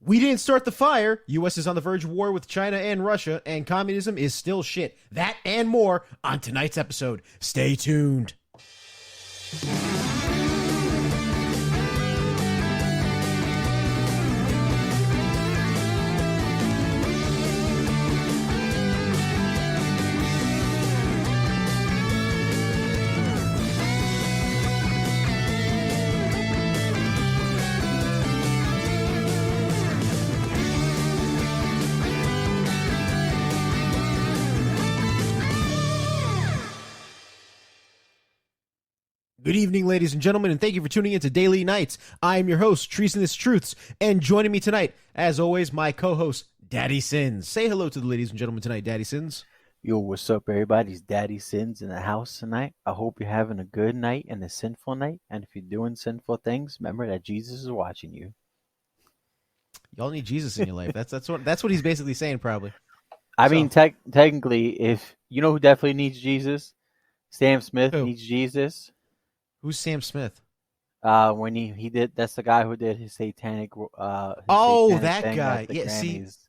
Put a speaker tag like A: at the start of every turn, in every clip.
A: We didn't start the fire. U.S. is on the verge of war with China and Russia, and communism is still shit. That and more on tonight's episode. Stay tuned. Good evening, ladies and gentlemen, and thank you for tuning in to Daily Nights. I am your host, Treasonous Truths, and joining me tonight, as always, my co-host, Daddy Sins. Say hello to the ladies and gentlemen tonight, Daddy Sins.
B: Yo, what's up, everybody? It's Daddy Sins in the house tonight. I hope you're having a good night and a sinful night. And if you're doing sinful things, remember that Jesus is watching you.
A: Y'all need Jesus in your life. That's what he's basically saying, probably.
B: I mean, technically, if you know who definitely needs Jesus, Sam Smith
A: Who?
B: needs Jesus.
A: Who's Sam Smith?
B: When he did, that's the guy who did his satanic.
A: That
B: thing
A: guy.
B: at the
A: Yeah, see,
B: Grammys.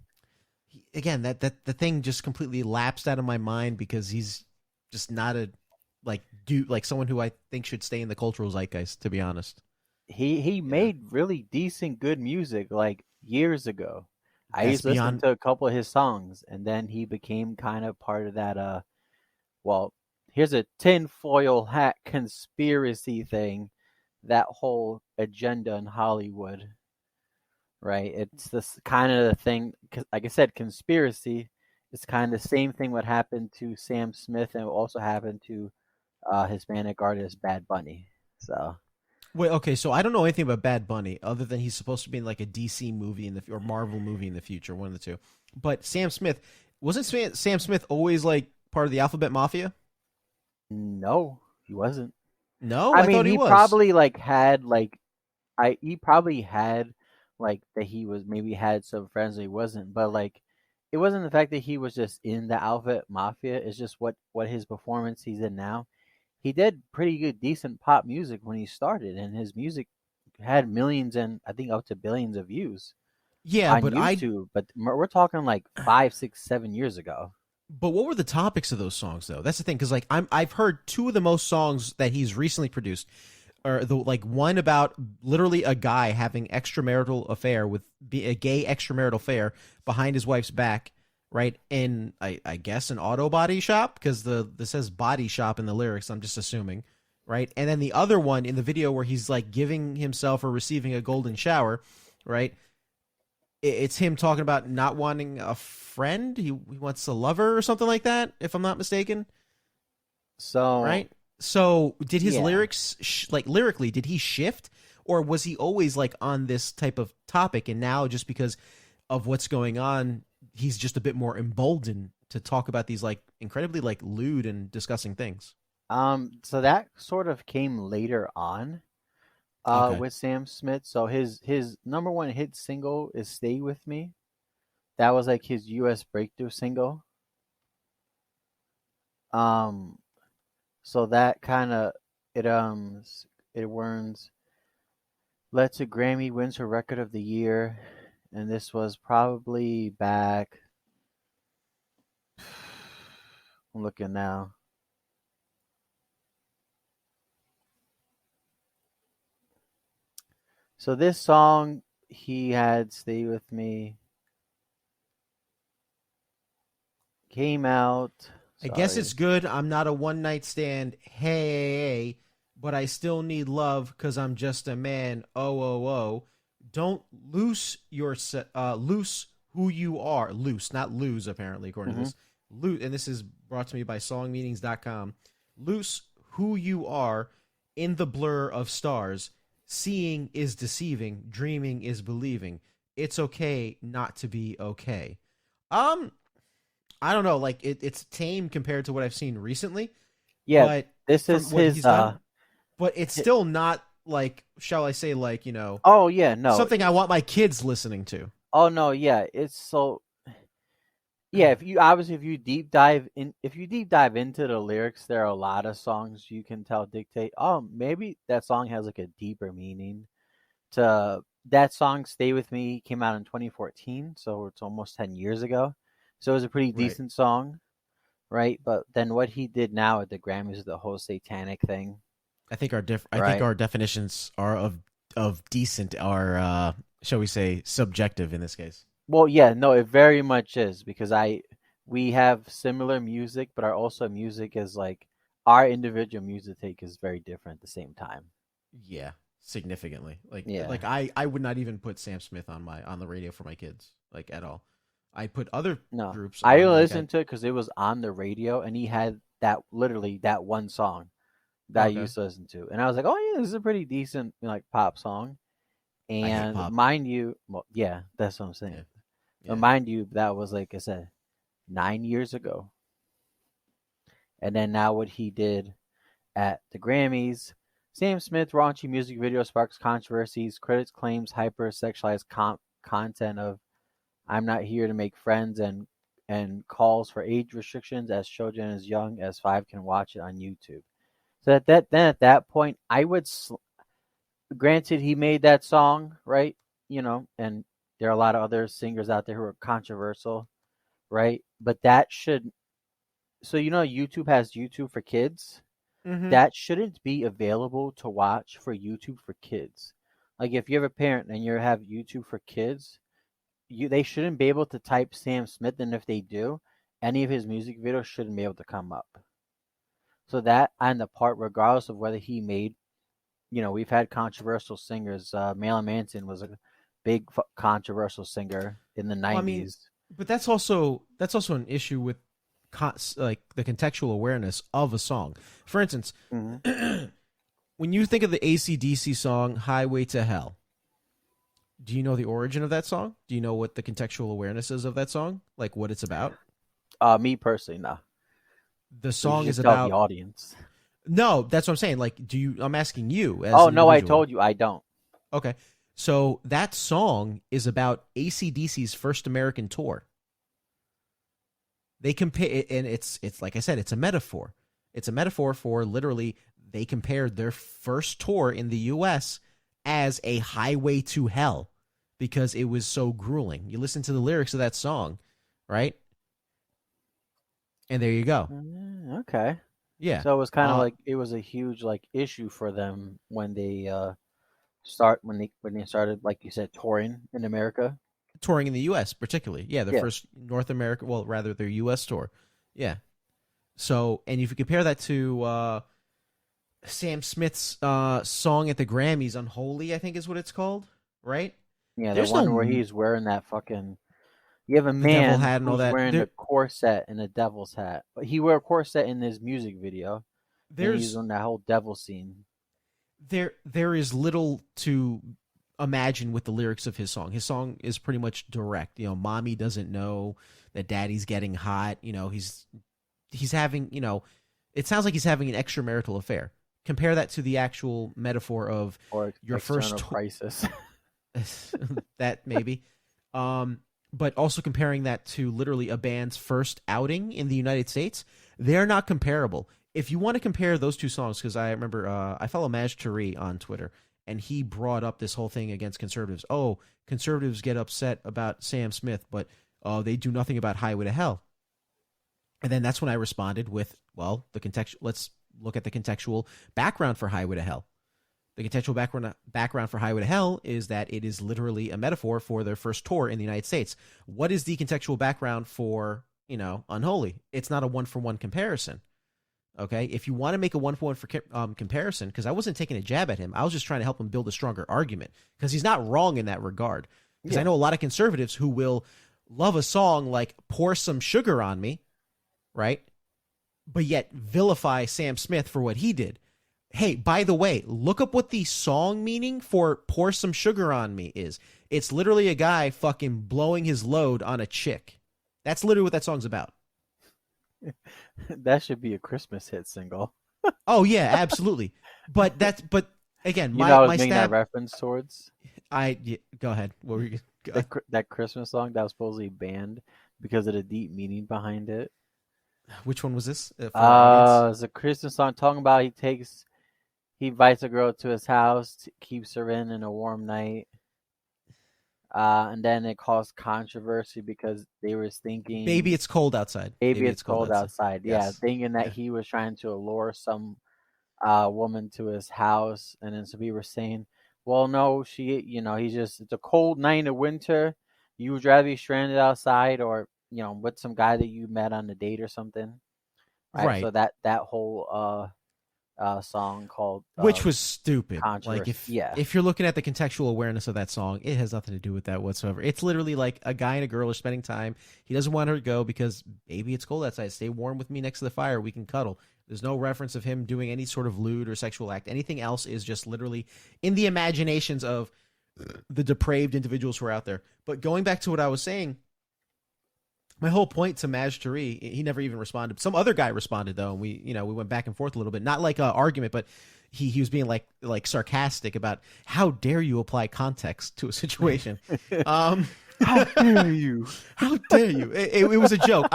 A: again, that the thing just completely lapsed out of my mind because he's just not a someone who I think should stay in the cultural zeitgeist, to be honest.
B: He made really decent, good music like years ago. I
A: That's
B: used to listen
A: beyond.
B: to a couple of his songs, and then he became kind of part of that. Well, here's a tinfoil hat conspiracy thing, that whole agenda in Hollywood, right? It's this kind of the thing, like I said, conspiracy. It's kind of the same thing what happened to Sam Smith and also happened to Hispanic artist Bad Bunny. So
A: Wait, okay, so I don't know anything about Bad Bunny other than he's supposed to be in like a DC movie or Marvel movie in the future, one of the two. But Sam Smith, wasn't Sam Smith always like part of the Alphabet Mafia?
B: no, he wasn't.
A: No,
B: I
A: I
B: mean,
A: thought he
B: he
A: was.
B: probably he probably had like that he was maybe had some friends that he wasn't, but like it wasn't the fact that he was just in the Alphabet Mafia. It's just what his performance he's in now. He did pretty good, decent pop music when he started, and his music had millions and I think up to billions of views
A: Yeah,
B: on
A: but
B: YouTube. But we're talking like 5, 6, 7 years ago.
A: but what were the topics of those songs though? That's the thing, because like I've heard two of the most songs that he's recently produced, or the like one about literally a guy having extramarital affair with a gay extramarital affair behind his wife's back, right? In I guess an auto body shop, because this says body shop in the lyrics. I'm just assuming, right? And then the other one in the video where he's like giving himself or receiving a golden shower, right? It's him talking about not wanting a friend. He wants a lover or something like that, if I'm not mistaken,
B: So
A: right? So, did his
B: yeah.
A: lyrics like lyrically did he shift, or was he always like on this type of topic, and now just because of what's going on, he's just a bit more emboldened to talk about these like incredibly like lewd and disgusting things?
B: So that sort of came later on
A: Okay.
B: with Sam Smith. So his number one hit single is "Stay with Me." That was like his U.S. breakthrough single. Um, so that kind of it earns led to Grammy wins her record of the year, and this was probably back. I'm looking now. So this song he had "Stay with Me" came out.
A: I guess
B: Sorry.
A: it's good. I'm not a one night stand. Hey, but I still need love because I'm just a man. Oh, oh, oh. Don't loose who you are. Loose, not lose, apparently, according to
B: hmm
A: this. Loose, and this is brought to me by songmeanings.com. Loose who you are in the blur of stars. Seeing is deceiving. Dreaming is believing. It's okay not to be okay. Um, I don't know, like it's tame compared to what I've seen recently,
B: Yeah,
A: but
B: this
A: from
B: is
A: what
B: his
A: he's done, but it's
B: hi-
A: still not like, shall I say, like,
B: oh yeah, no.
A: something I want my kids listening to.
B: Oh no, yeah. It's so yeah, if you deep dive into the lyrics, there are a lot of songs you can tell dictate, oh, maybe that song has like a deeper meaning to that song "Stay With Me" came out in 2014, so it's almost 10 years ago. So it was a pretty
A: Right.
B: decent song, right? But then what he did now at the Grammys is the whole satanic thing,
A: I think
B: right?
A: our definitions are of decent are shall we say subjective in this case.
B: Well, yeah, no, it very much is because we have similar music, but our also music is like our individual music take is very different at the same time.
A: Yeah, significantly.
B: Yeah.
A: I would not even put Sam Smith on the radio for my kids like at all. I put other
B: No,
A: groups
B: I
A: on like I
B: listened to it because it was on the radio, and he had that literally that one song that I
A: okay.
B: used to listen to, and I was like, oh yeah, this is a pretty decent like pop song.
A: I hate
B: And
A: pop.
B: mind you, well, yeah, that's what I'm
A: Yeah.
B: saying. But
A: Yeah.
B: mind you, that was like I said, 9 years ago. And then now what he did at the Grammys, Sam Smith raunchy music video sparks controversies. Critics claims hypersexualized content of "I'm not here to make friends" and calls for age restrictions as children as young as 5 can watch it on YouTube. So at that point, I would granted he made that song right, and there are a lot of other singers out there who are controversial, right? But that should so YouTube has YouTube for kids.
A: Mhm.
B: That shouldn't be available to watch for YouTube for kids. Like if you have a parent and you have YouTube for kids, they shouldn't be able to type Sam Smith, and if they do, any of his music videos shouldn't be able to come up. So that and the part, regardless of whether he made, we've had controversial singers. Marilyn Manson was a big controversial singer in the
A: Well, I mean,
B: '90s.
A: but that's also an issue with like the contextual awareness of a song. For instance,
B: Hmm.
A: when you think of the AC/DC song "Highway to Hell," do you know the origin of that song? Do you know what the contextual awareness is of that song? Like what it's about?
B: Me personally, no.
A: The
B: You should
A: song is
B: just tell the
A: about
B: audience.
A: no. That's what I'm saying. Like, do you? I'm asking you as
B: Oh
A: an
B: no, I
A: individual.
B: told you I don't.
A: Okay, so that song is about AC/DC's first American tour. They compare, and it's like I said, it's a metaphor. It's a metaphor for literally they compared their first tour in the U.S. as a highway to hell because it was so grueling. You listen to the lyrics of that song, right? And there you go.
B: Okay.
A: Yeah.
B: So it was kind of
A: Uh,
B: like it was a huge like issue for them when they when they started, like you said, touring in America.
A: touring in the U.S. particularly, yeah, the
B: Yeah.
A: first North America, well, rather their U.S. tour, yeah. So, and if you compare that to Sam Smith's song at the Grammys, "Unholy," I think is what it's called, right?
B: Yeah, the
A: There's
B: one where
A: no
B: he's wearing that fucking. You have a
A: the devil
B: man
A: hat and all
B: who's
A: that.
B: wearing a corset and a devil's hat. But he wore a corset in his music video, and he's
A: There's
B: on that whole devil scene.
A: there is little to imagine with the lyrics of his song. His song is pretty much direct. You know, mommy doesn't know that daddy's getting hot. You know, he's having, you know, it sounds like he's having an extramarital affair. Compare that to the actual metaphor of
B: Or
A: your
B: external
A: first
B: crisis.
A: that maybe. But also comparing that to literally a band's first outing in the United States, they're not comparable. If you want to compare those two songs, because I remember I follow Maj Tari on Twitter, and he brought up this whole thing against conservatives. Oh, conservatives get upset about Sam Smith, but they do nothing about Highway to Hell. And then that's when I responded with, well, the context. Let's look at the contextual background for Highway to Hell. The contextual background for Highway to Hell is that it is literally a metaphor for their first tour in the United States. What is the contextual background for, you know, Unholy? It's not a one-for-one comparison. Okay? If you want to make a one-for-one comparison, because I wasn't taking a jab at him, I was just trying to help him build a stronger argument, because he's not wrong in that regard. Because I
B: Yeah.
A: know a lot of conservatives who will love a song like Pour Some Sugar on Me, right? But yet vilify Sam Smith for what he did. Hey, by the way, look up what the song meaning for "Pour Some Sugar on Me" is. It's literally a guy fucking blowing his load on a chick. That's literally what that song's about.
B: That should be a Christmas hit single.
A: Oh yeah, absolutely. But again,
B: You know, I was
A: my
B: making that
A: stab.
B: reference towards
A: Go ahead. What were you?
B: that Christmas song that was supposedly banned because of the deep meaning behind it.
A: Which one was this for our audience?
B: It's a Christmas song talking about he invites a girl to his house, keeps her in a warm night. And then it caused controversy because they were
A: Baby,
B: thinking,
A: it's cold outside.
B: "Baby,
A: Baby,
B: it's
A: it's cold
B: cold
A: outside.
B: outside." Yeah,
A: Yes.
B: thinking that
A: Yeah.
B: he was trying to allure some woman to his house, and then some people were saying, "Well, no, he's just it's a cold night in winter. You would rather be stranded outside, or with some guy that you met on a date or something, right?"
A: Right.
B: So that whole song called
A: Which was stupid. Like
B: controversy. Yeah.
A: if you're looking at the contextual awareness of that song, it has nothing to do with that whatsoever. It's literally like a guy and a girl are spending time. He doesn't want her to go because baby, it's cold outside. Stay warm with me next to the fire. We can cuddle. There's no reference of him doing any sort of lewd or sexual act. Anything else is just literally in the imaginations of the depraved individuals who are out there. But going back to what I was saying, my whole point to Maj Tari, he never even responded. Some other guy responded though, and we went back and forth a little bit, not like an argument, but he was being like sarcastic about how dare you apply context to a situation. Um,
B: How dare you?
A: how dare you? It was a joke.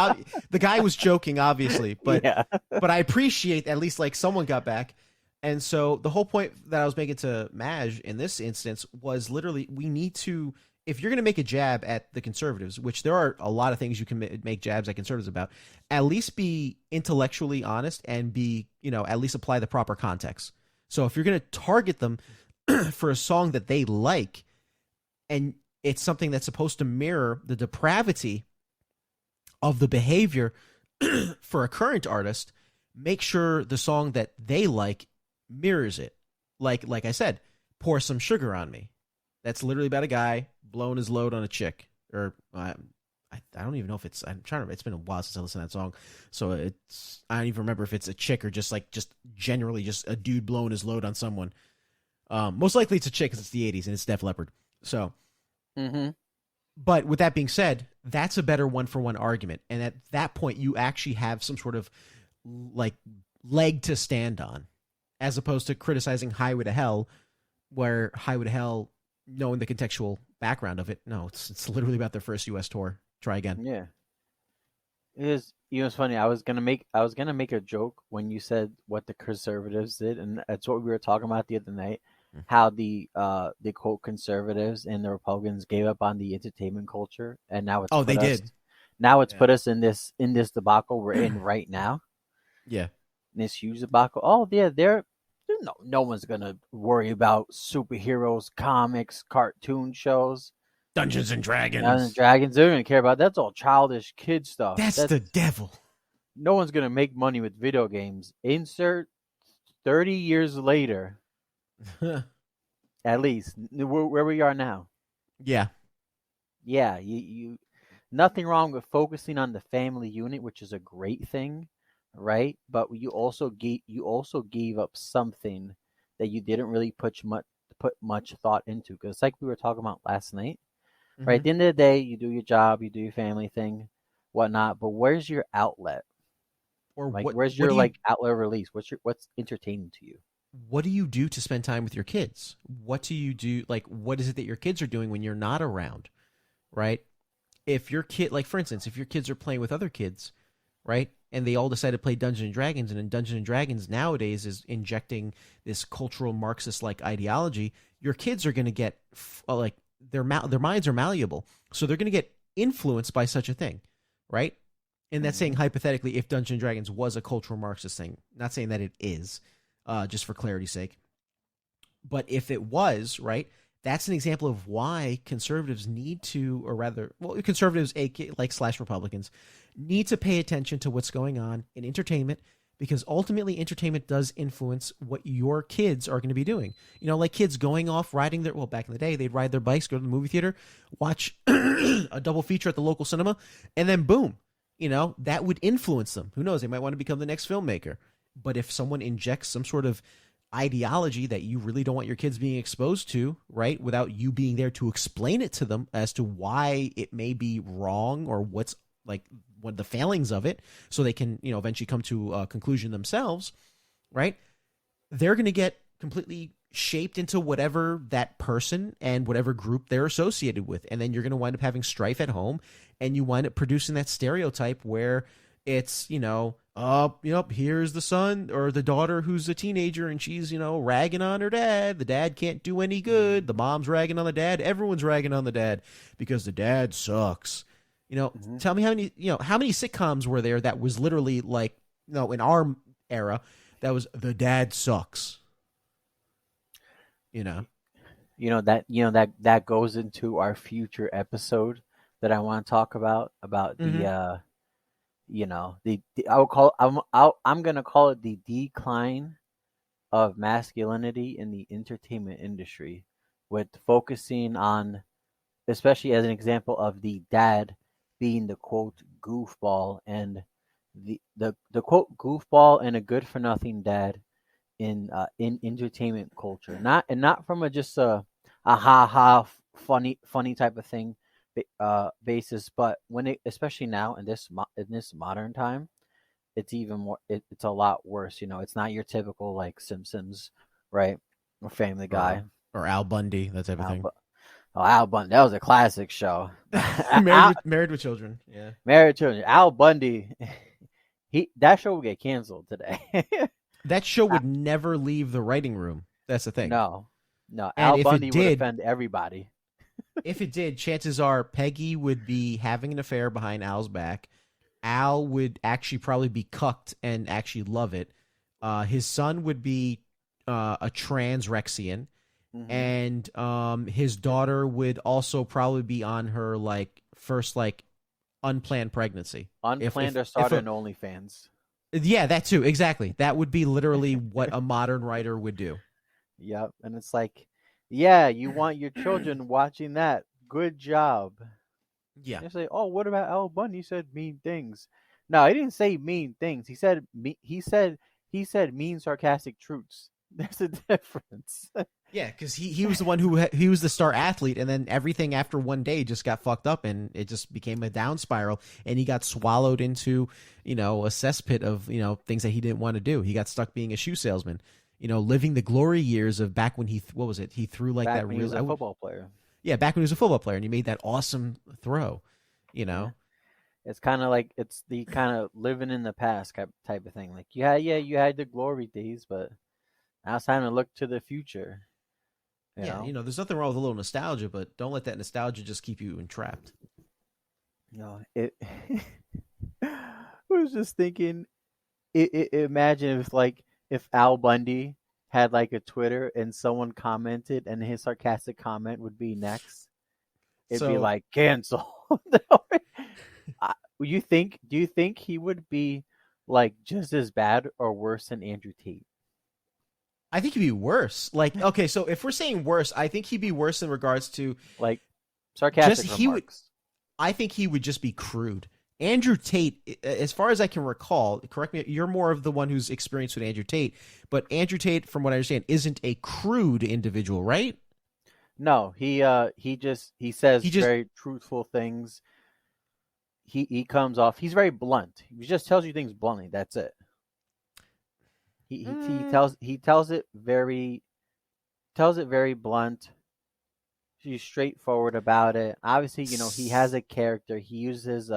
A: The guy was joking, obviously, but
B: Yeah.
A: but I appreciate at least like someone got back. And so the whole point that I was making to Maj in this instance was literally we need to, if you're going to make a jab at the conservatives, which there are a lot of things you can make jabs at conservatives about, at least be intellectually honest and be, at least apply the proper context. So if you're going to target them for a song that they like and it's something that's supposed to mirror the depravity of the behavior for a current artist, make sure the song that they like mirrors it. Like I said, Pour Some Sugar on Me. That's literally about a guy blowing his load on a chick. Or I don't even know if it's. I'm trying to. It's been a while since I listened to that song, so I don't even remember if it's a chick or just generally just a dude blowing his load on someone. Most likely it's a chick because it's the '80s and it's Def Leppard. So, but with that being said, that's a better one-for-one argument, and at that point you actually have some sort of like leg to stand on, as opposed to criticizing Highway to Hell, where Highway to Hell, knowing the contextual background of it, no, it's literally about their first U.S. tour. Try again.
B: Yeah. It is. It's funny. I was gonna make a joke when you said what the conservatives did, and that's what we were talking about the other night. How the quote conservatives and the Republicans gave up on the entertainment culture, and now it's
A: Oh,
B: put
A: they
B: us
A: did.
B: now it's
A: Yeah.
B: put us in this debacle we're in right now.
A: Yeah.
B: This huge debacle. Oh yeah, no one's gonna worry about superheroes, comics, cartoon shows.
A: Dungeons and
B: Dungeons and
A: Dragons.
B: Dragons, they're gonna care about that's all childish kid stuff.
A: That's the devil.
B: No one's gonna make money with video games. Insert 30 years later, at least where we are now.
A: Yeah.
B: Yeah, you nothing wrong with focusing on the family unit, which is a great thing, right? But you also gave up something that you didn't really put much thought into. Because like we were talking about last night, right?
A: Mm-hmm.
B: At the end of the day, you do your job, you do your family thing, whatnot. But where's your outlet?
A: Or
B: Like,
A: what?
B: where's
A: What
B: your
A: do you?
B: outlet release? What's entertaining to you?
A: What do you do to spend time with your kids? What do you do? Like, what is it that your kids are doing when you're not around? Right? If your kid, like for instance, if your kids are playing with other kids, right, and they all decide to play Dungeons and Dragons, and in Dungeons and Dragons nowadays is injecting this cultural Marxist like ideology, your kids are going to get like their minds are malleable, so they're going to get influenced by such a thing, right? And that's saying
B: Hmm.
A: hypothetically, if Dungeons and Dragons was a cultural Marxist thing, not saying that it is, just for clarity's sake. But if it was, right, that's an example of why conservatives need to, or rather, well, conservatives, like slash Republicans, need to pay attention to what's going on in entertainment, because ultimately entertainment does influence what your kids are going to be doing. Like kids going off riding well, back in the day, they'd ride their bikes, go to the movie theater, watch a double feature at the local cinema, and then boom, that would influence them. Who knows? They might want to become the next filmmaker. But if someone injects some sort of ideology that you really don't want your kids being exposed to, right, without you being there to explain it to them as to why it may be wrong or what's like what the failings of it, so they can eventually come to a conclusion themselves, right, they're going to get completely shaped into whatever that person and whatever group they're associated with, and then you're going to wind up having strife at home, and you wind up producing that stereotype where it's Here's the son or the daughter who's a teenager and she's, ragging on her dad. The dad can't do any good. The mom's ragging on the dad. Everyone's ragging on the dad because the dad sucks.
B: Mm-hmm.
A: Tell me how many sitcoms were there that was literally like, in our era, that was the dad sucks.
B: That goes into our future episode that I want to talk about
A: Mm-hmm.
B: I'm gonna call it the decline of masculinity in the entertainment industry, with focusing on, especially as an example of the dad being the quote goofball, and the quote goofball and a good for nothing dad in entertainment culture, not from just a ha ha funny type of thing basis, but when it, especially now in this modern time, it's even more. It's a lot worse. It's not your typical like Simpsons, right, or Family
A: Or
B: Guy.
A: or Al Bundy, that type of
B: Al,
A: thing.
B: Bu- Al Bundy, that was a classic show.
A: Married with Children. Yeah.
B: Married Children. Al Bundy, that show will get canceled today.
A: That show would never leave the writing room. That's the thing.
B: No, no.
A: And
B: Al Bundy would offend everybody.
A: if it did, chances are Peggy would be having an affair behind Al's back. Al would actually probably be cucked and actually love it. His son would be a transrexian,
B: Mm-hmm.
A: and his daughter would also probably be on her like first like unplanned pregnancy.
B: Unplanned or started an OnlyFans.
A: Yeah, that too. Exactly. That would be literally what a modern writer would do.
B: Yep, and it's like, yeah, you want your children watching that. Good job.
A: Yeah.
B: You say, oh, what about Al Bundy? He said mean things. No, he didn't say mean things. He said mean sarcastic truths. There's a difference.
A: Yeah, because he was the one he was the star athlete, and then everything after one day just got fucked up, and it just became a down spiral, and he got swallowed into a cesspit of things that he didn't want to do. He got stuck being a shoe salesman, living the glory years of back when he threw like
B: Back
A: that
B: when he was a football player.
A: Yeah, back when he was a football player, and he made that awesome throw.
B: Yeah. It's kind of like it's the kind of living in the past type of thing. Like you had the glory days, but now it's time to look to the future.
A: There's nothing wrong with a little nostalgia, but don't let that nostalgia just keep you entrapped.
B: It. I was just thinking. Imagine if Al Bundy had like a Twitter and someone commented, and his sarcastic comment would be next. It'd be like cancel. Do you think he would be like just as bad or worse than Andrew Tate?
A: I think he'd be worse. Like, okay, so if we're saying worse, I think he'd be worse in regards to
B: like sarcastic remarks.
A: I think he would just be crude. Andrew Tate, as far as I can recall, correct me, you're more of the one who's experienced with Andrew Tate, but Andrew Tate, from what I understand, isn't a crude individual, right?
B: No, he says very truthful things. He comes off. He's very blunt. He just tells you things bluntly. That's it. He tells it very blunt. He's straightforward about it. Obviously, he has a character. He uses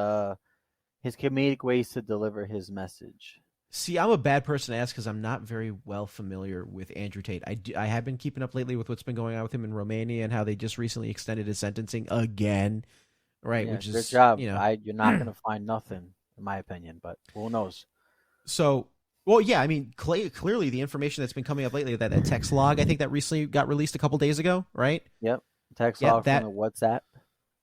B: his comedic ways to deliver his message.
A: See, I'm a bad person to ask because I'm not very well familiar with Andrew Tate. I have been keeping up lately with what's been going on with him in Romania and how they just recently extended his sentencing again. Right,
B: Yeah,
A: which is
B: good job. You're not going to find nothing, in my opinion, but who knows?
A: So, well, yeah, I mean, clearly the information that's been coming up lately, that text log, I think that recently got released a couple days ago, right?
B: Yep, text log from the WhatsApp.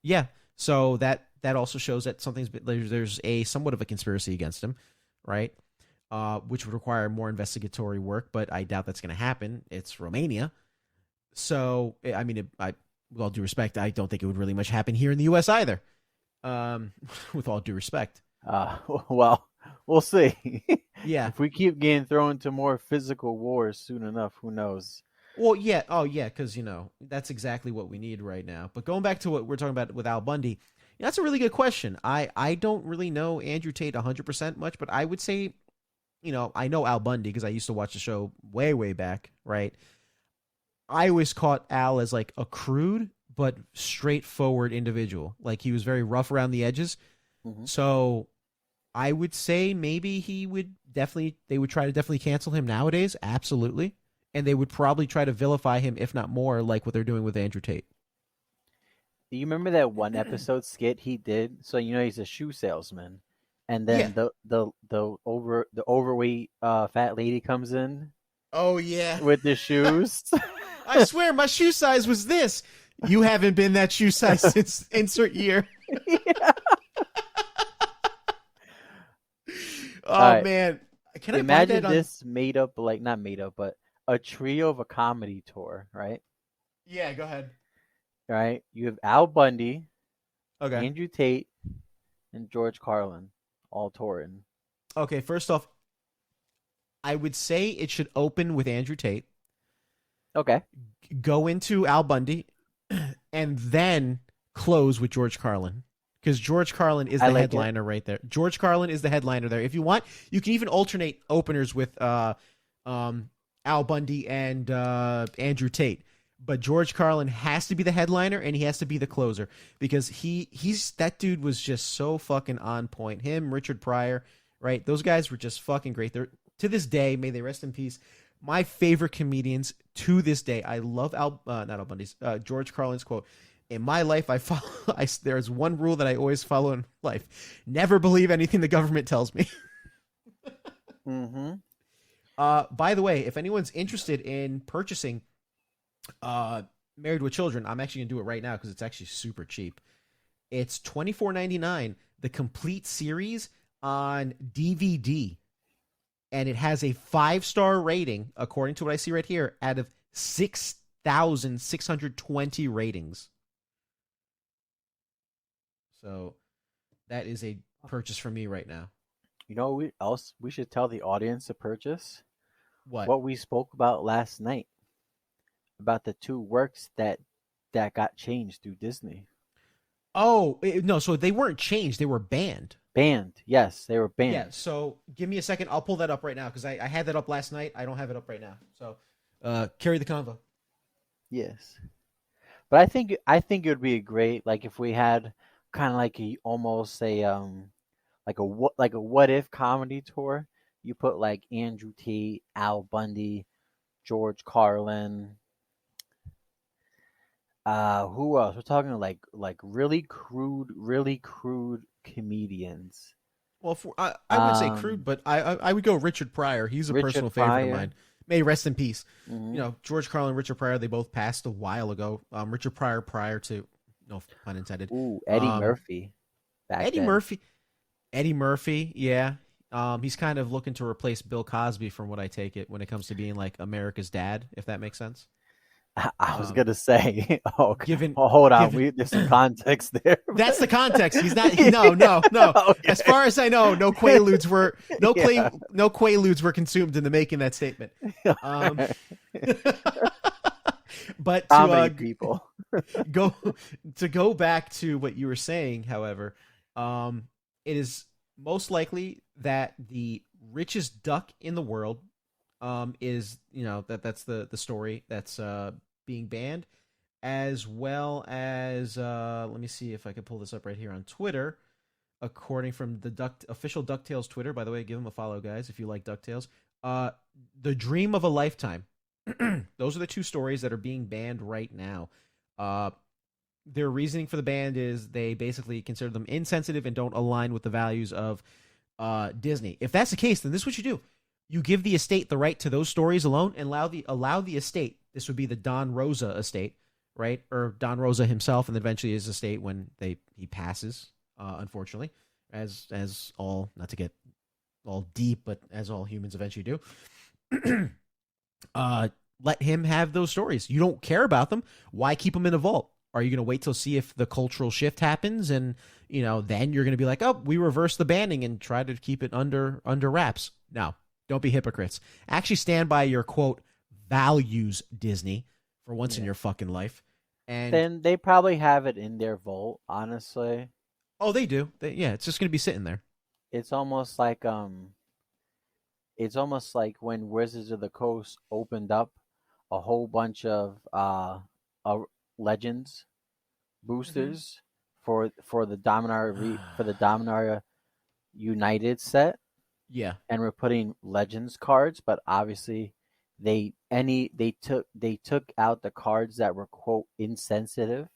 A: Yeah, so that also shows that there's a somewhat of a conspiracy against him, right? Which would require more investigatory work, but I doubt that's going to happen. It's Romania, so I mean, with all due respect, I don't think it would really much happen here in the U.S. either. With all due respect.
B: Well, we'll see.
A: Yeah.
B: If we keep getting thrown into more physical wars soon enough, who knows?
A: Well, yeah. Oh, yeah, because, that's exactly what we need right now. But going back to what we're talking about with Al Bundy, that's a really good question. I don't really know Andrew Tate 100% much, but I would say, I know Al Bundy because I used to watch the show way, way back, right? I always caught Al as like a crude but straightforward individual. Like he was very rough around the edges.
B: Mm-hmm.
A: So I would say maybe they would try to definitely cancel him nowadays. Absolutely. And they would probably try to vilify him, if not more, like what they're doing with Andrew Tate.
B: Do you remember that one episode skit he did? So he's a shoe salesman, and
A: Yeah.
B: then the overweight fat lady comes in
A: Oh, yeah.
B: with the shoes.
A: I swear my shoe size was this. You haven't been that shoe size since insert year.
B: Yeah.
A: Oh,
B: Alright.
A: man. Can I buy
B: Imagine
A: that on...
B: this made up, like not made up, but a trio of a comedy tour, right?
A: Yeah, go ahead.
B: Right? You have Al Bundy,
A: Okay.
B: Andrew Tate, and George Carlin all touring.
A: Okay, first off, I would say it should open with Andrew Tate,
B: Okay.
A: go into Al Bundy, and then close with George Carlin. Because George Carlin is
B: I
A: the
B: like
A: headliner right there. George Carlin is the headliner there. If you want, you can even alternate openers with Al Bundy and Andrew Tate. But George Carlin has to be the headliner and he has to be the closer because he's that dude was just so fucking on point. Him, Richard Pryor, right? Those guys were just fucking great. They're to this day, may they rest in peace. My favorite comedians to this day. I love not Al Bundy's George Carlin's quote. In my life, there's one rule that I always follow in life: never believe anything the government tells me.
B: Mm-hmm.
A: By the way, if anyone's interested in purchasing Married with Children, I'm actually gonna do it right now because it's actually super cheap. It's $24.99, the complete series on DVD, and it has a 5-star rating according to what I see right here out of 6,620 ratings. So that is a purchase for me right now.
B: You know what we should tell the audience to purchase?
A: What?
B: What we spoke about last night about the two works that got changed through Disney.
A: Oh, no, so they weren't changed, they were banned.
B: Banned. Yes, they were banned.
A: Yeah, so give me a second. I'll pull that up right now because I had that up last night. I don't have it up right now. So carry the convo.
B: Yes. But I think it would be great like if we had kind of like like a what if comedy tour. You put like Andrew Tate, Al Bundy, George Carlin. Who else? We're talking like really crude comedians.
A: Well, I wouldn't say crude, but I would go Richard Pryor. He's a
B: Richard
A: personal favorite
B: Pryor.
A: of mine. May he rest in peace.
B: Mhm.
A: You know, George Carlin and Richard Pryor, they both passed a while ago. Richard Pryor prior to, no pun intended.
B: Ooh, Eddie Murphy.
A: Eddie
B: Then.
A: Murphy. Eddie Murphy, yeah. He's kind of looking to replace Bill Cosby from what I take it when it comes to being like America's dad, if that makes sense.
B: I was gonna say,
A: given
B: hold on, there's some context there.
A: That's the context. He's not. No.
B: Okay.
A: As far as I know, no Quaaludes were
B: Yeah.
A: no Quaaludes were consumed in the making that statement. But
B: Comedy people.
A: go back to what you were saying, however, it is most likely that the richest duck in the world is that's the story that's being banned, as well as let me see if I can pull this up right here on Twitter. According from the official DuckTales Twitter, by the way, give them a follow, guys, if you like DuckTales. The Dream of a Lifetime. Those are the two stories that are being banned right now. Their reasoning for the ban is they basically consider them insensitive and don't align with the values of Disney. If that's the case, then this is what you do. You give the estate the right to those stories alone and allow the estate, this would be the Don Rosa estate, right? Or Don Rosa himself, and eventually his estate when he passes, unfortunately, as all, not to get all deep, but as all humans eventually do. Let him have those stories. You don't care about them. Why keep them in a vault? Are you going to wait till see if the cultural shift happens, and then you're going to be like, oh, we reverse the banning and try to keep it under wraps? No, don't be hypocrites. Actually, stand by your quote values, Disney, for once in your fucking life. And
B: then they probably have it in their vault. Honestly,
A: oh, they do. It's just going to be sitting there.
B: it's almost like when Wizards of the Coast opened up a whole bunch of Legends boosters for the Dominaria United set,
A: Yeah.
B: and we're putting Legends cards, but obviously they took out the cards that were quote insensitive,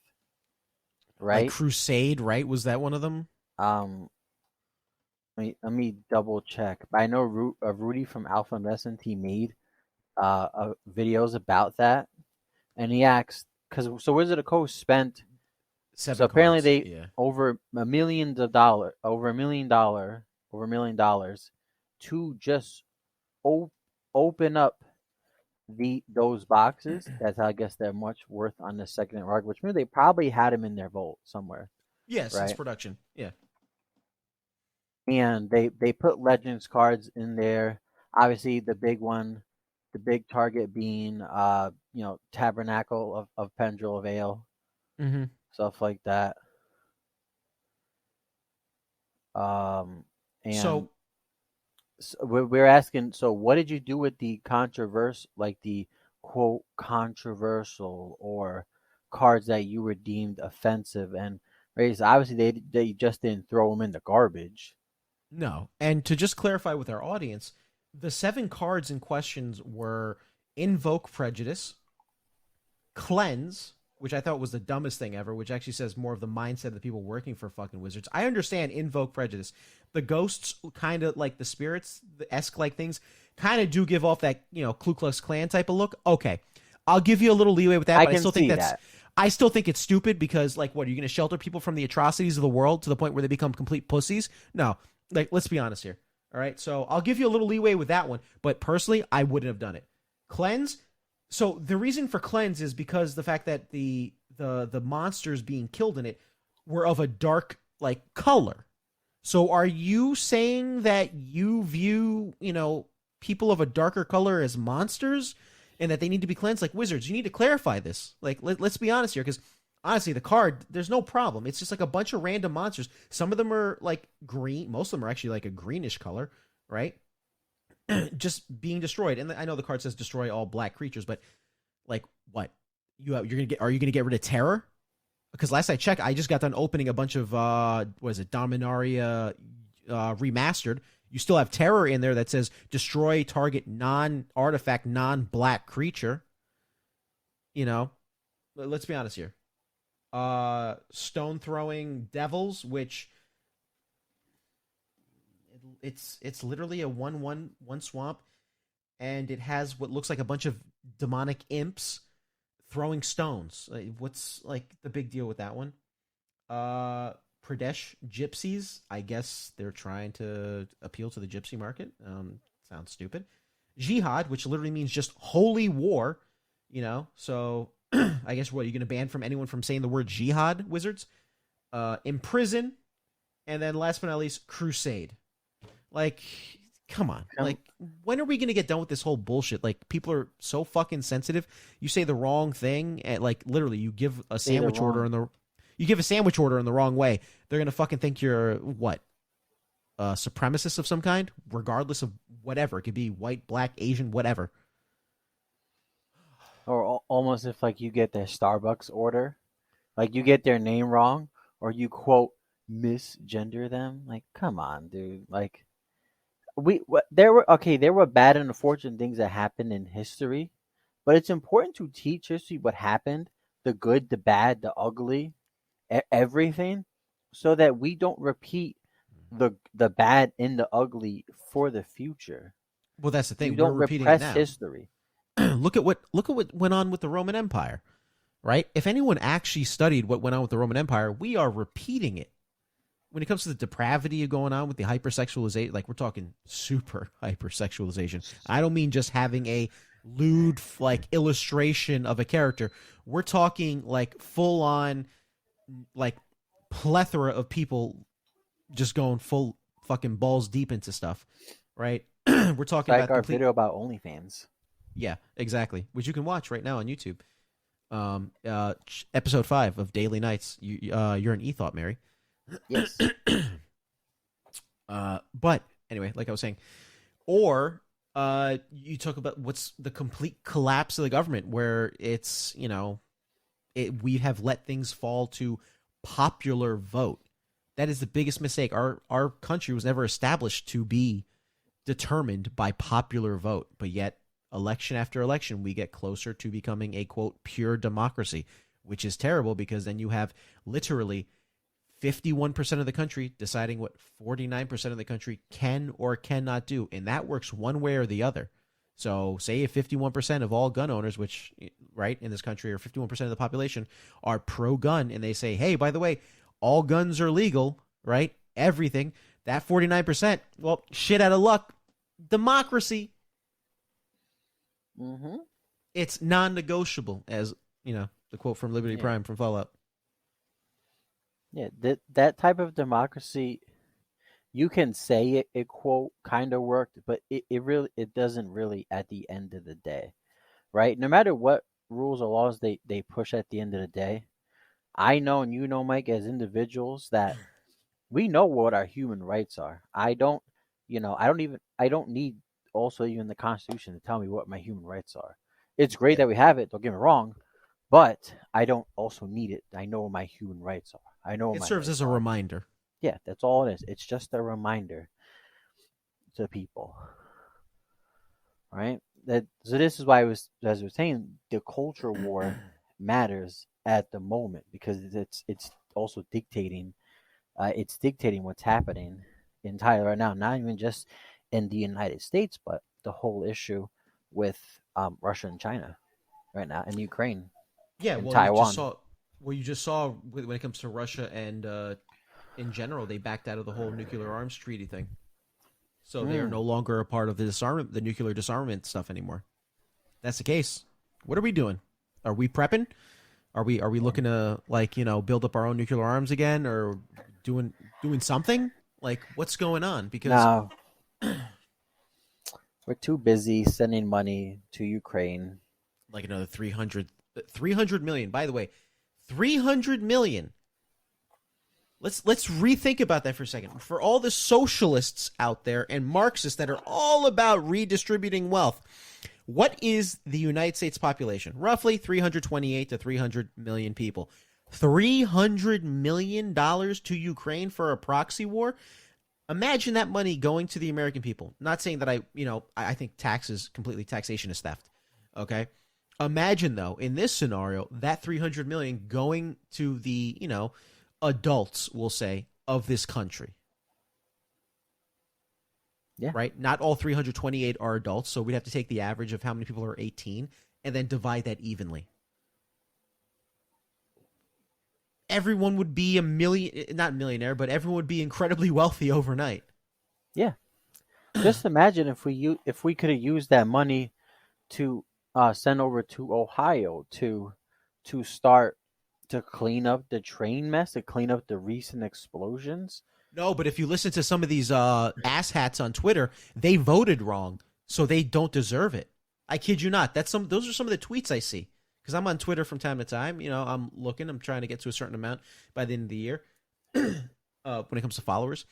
A: Like
B: right?
A: Crusade, right? Was that one of them?
B: Um, let me double check. But I know Rudy from Alpha Messent, he made videos about that, and he asked because so Wizard of the Coast spent so
A: Seven
B: apparently
A: cards.
B: they
A: Yeah.
B: over $1 million to just open up those boxes. That's how I guess they're much worth on the second market, which means they probably had them in their vault somewhere,
A: Yeah, since
B: right?
A: production. Yeah.
B: And they put Legends cards in there. Obviously, the big one, the big target being Tabernacle of Pendrell Vale,
A: Mm-hmm.
B: stuff like that. Um, and
A: So
B: so we're asking, so what did you do with the controversial, like the quote controversial or cards that you were deemed offensive? And right, so obviously they just didn't throw them in the garbage.
A: no. And to just clarify with our audience, the seven cards in questions were Invoke Prejudice, Cleanse, which I thought was the dumbest thing ever, which actually says more of the mindset of the people working for fucking Wizards. I understand Invoke Prejudice. The ghosts, kind of like the spirits, the esque like things, kind of do give off that, Ku Klux Klan type of look. Okay. I'll give you a little leeway with that,
B: I
A: but
B: can see that.
A: I still think it's stupid because, like, what, are you going to shelter people from the atrocities of the world to the point where they become complete pussies? No. Like, let's be honest here. All right. So I'll give you a little leeway with that one, but personally, I wouldn't have done it. Cleanse, so the reason for Cleanse is because the fact that the monsters being killed in it were of a dark like color. So are you saying that you view, people of a darker color as monsters and that they need to be cleansed? Like, Wizards, you need to clarify this. Like, let's be honest here, because honestly, the card, there's no problem. It's just like a bunch of random monsters. Some of them are like green. Most of them are actually like a greenish color, right? Just being destroyed. And I know the card says destroy all black creatures, but like, what? You're gonna get? Are you gonna get rid of terror? Because last I checked, I just got done opening a bunch of what is it, Dominaria remastered. You still have terror in there that says destroy target non-artifact, non-black creature. Let's be honest here. Stone throwing devils, which it's literally a 1/1 swamp, and it has what looks like a bunch of demonic imps throwing stones. What's like the big deal with that one? Pradesh gypsies. I guess they're trying to appeal to the gypsy market. Sounds stupid. Jihad, which literally means just holy war. So I guess what, are you going to ban from anyone from saying the word jihad, Wizards? Imprison, and then last but not least, crusade. Like, come on. Like, when are we going to get done with this whole bullshit? Like, people are so fucking sensitive. You say the wrong thing, and like literally, you give a sandwich order in the wrong way. They're going to fucking think you're what? A supremacist of some kind, regardless of whatever. It could be white, black, Asian, whatever.
B: Or almost if like you get their Starbucks order, like you get their name wrong, or you quote misgender them. Like, come on, dude. Like, there were bad and unfortunate things that happened in history, but it's important to teach history what happened, the good, the bad, the ugly, everything, so that we don't repeat the bad and the ugly for the future.
A: Well, that's the
B: You
A: thing. We're
B: don't
A: repeating it
B: repress
A: now.
B: history.
A: Look at what went on with the Roman Empire, right? If anyone actually studied what went on with the Roman Empire, we are repeating it. When it comes to the depravity going on with the hypersexualization, like, we're talking super hypersexualization. I don't mean just having a lewd like illustration of a character. We're talking like full on like plethora of people just going full fucking balls deep into stuff, right? We're
B: It's
A: talking
B: like
A: about
B: our
A: complete.
B: video about OnlyFans.
A: Yeah, exactly. Which you can watch right now on YouTube. Episode 5 of Daily Nights. You're an e-thought, Mary.
B: Yes.
A: But anyway, like I was saying, or you talk about what's the complete collapse of the government, where it's we have let things fall to popular vote. That is the biggest mistake. Our country was never established to be determined by popular vote, but yet election after election we get closer to becoming a quote pure democracy, which is terrible because then you have literally 51% of the country deciding what 49% of the country can or cannot do, and that works one way or the other. So say if 51% of all gun owners, which right in this country, or 51% of the population are pro-gun, and they say, hey, by the way, all guns are legal, right? Everything. That 49%, well, shit out of luck. Democracy.
B: Mm-hmm.
A: It's non-negotiable, as, the quote from Liberty
B: Yeah.
A: Prime from Fallout.
B: Yeah, that type of democracy, you can say it quote kind of worked, but it doesn't really at the end of the day, right? No matter what rules or laws they push at the end of the day, I know and you know, Mike, as individuals that we know what our human rights are. I don't need also even the Constitution to tell me what my human rights are. It's great
A: Yeah.
B: that we have it, don't get me wrong, but I don't also need it. I know what my human rights are. I know what
A: It
B: my
A: serves as
B: rights
A: a
B: are.
A: reminder.
B: Yeah, that's all it is. It's just a reminder to people, right? So this is why I was, as I was saying, the culture war matters at the moment because it's also dictating. It's dictating what's happening in Thailand right now, not even just in the United States, but the whole issue with Russia and China right now, and Ukraine
A: Yeah,
B: and
A: well, you just
B: Taiwan.
A: saw when it comes to Russia and in general, they backed out of the whole nuclear arms treaty thing. So they are
B: Mm.
A: no longer a part of the nuclear disarmament stuff anymore. That's the case. What are we doing? Are we prepping? Are we
B: Yeah.
A: looking to build up our own nuclear arms again, or doing something? Like what's going on? Because
B: Now we're too busy sending money to Ukraine.
A: like another 300 million. By the way, 300 million. Let's rethink about that for a second. For all the socialists out there and Marxists that are all about redistributing wealth, what is the United States population? Roughly 328 to 300 million people. $300 million to Ukraine for a proxy war? Imagine that money going to the American people. Not saying that I think taxation is theft. Okay? Imagine though, in this scenario, that 300 million going to the, adults, we'll say, of this country.
B: Yeah.
A: Right? Not all 328 are adults, so we'd have to take the average of how many people are 18 and then divide that evenly. Everyone would be not millionaire, but everyone would be incredibly wealthy overnight.
B: Yeah. Just imagine if we could have used that money to send over to Ohio to start to clean up the train mess, to clean up the recent explosions.
A: No, but if you listen to some of these asshats on Twitter, they voted wrong, so they don't deserve it. I kid you not. Those are some of the tweets I see because I'm on Twitter from time to time. I'm trying to get to a certain amount by the end of the year when it comes to followers.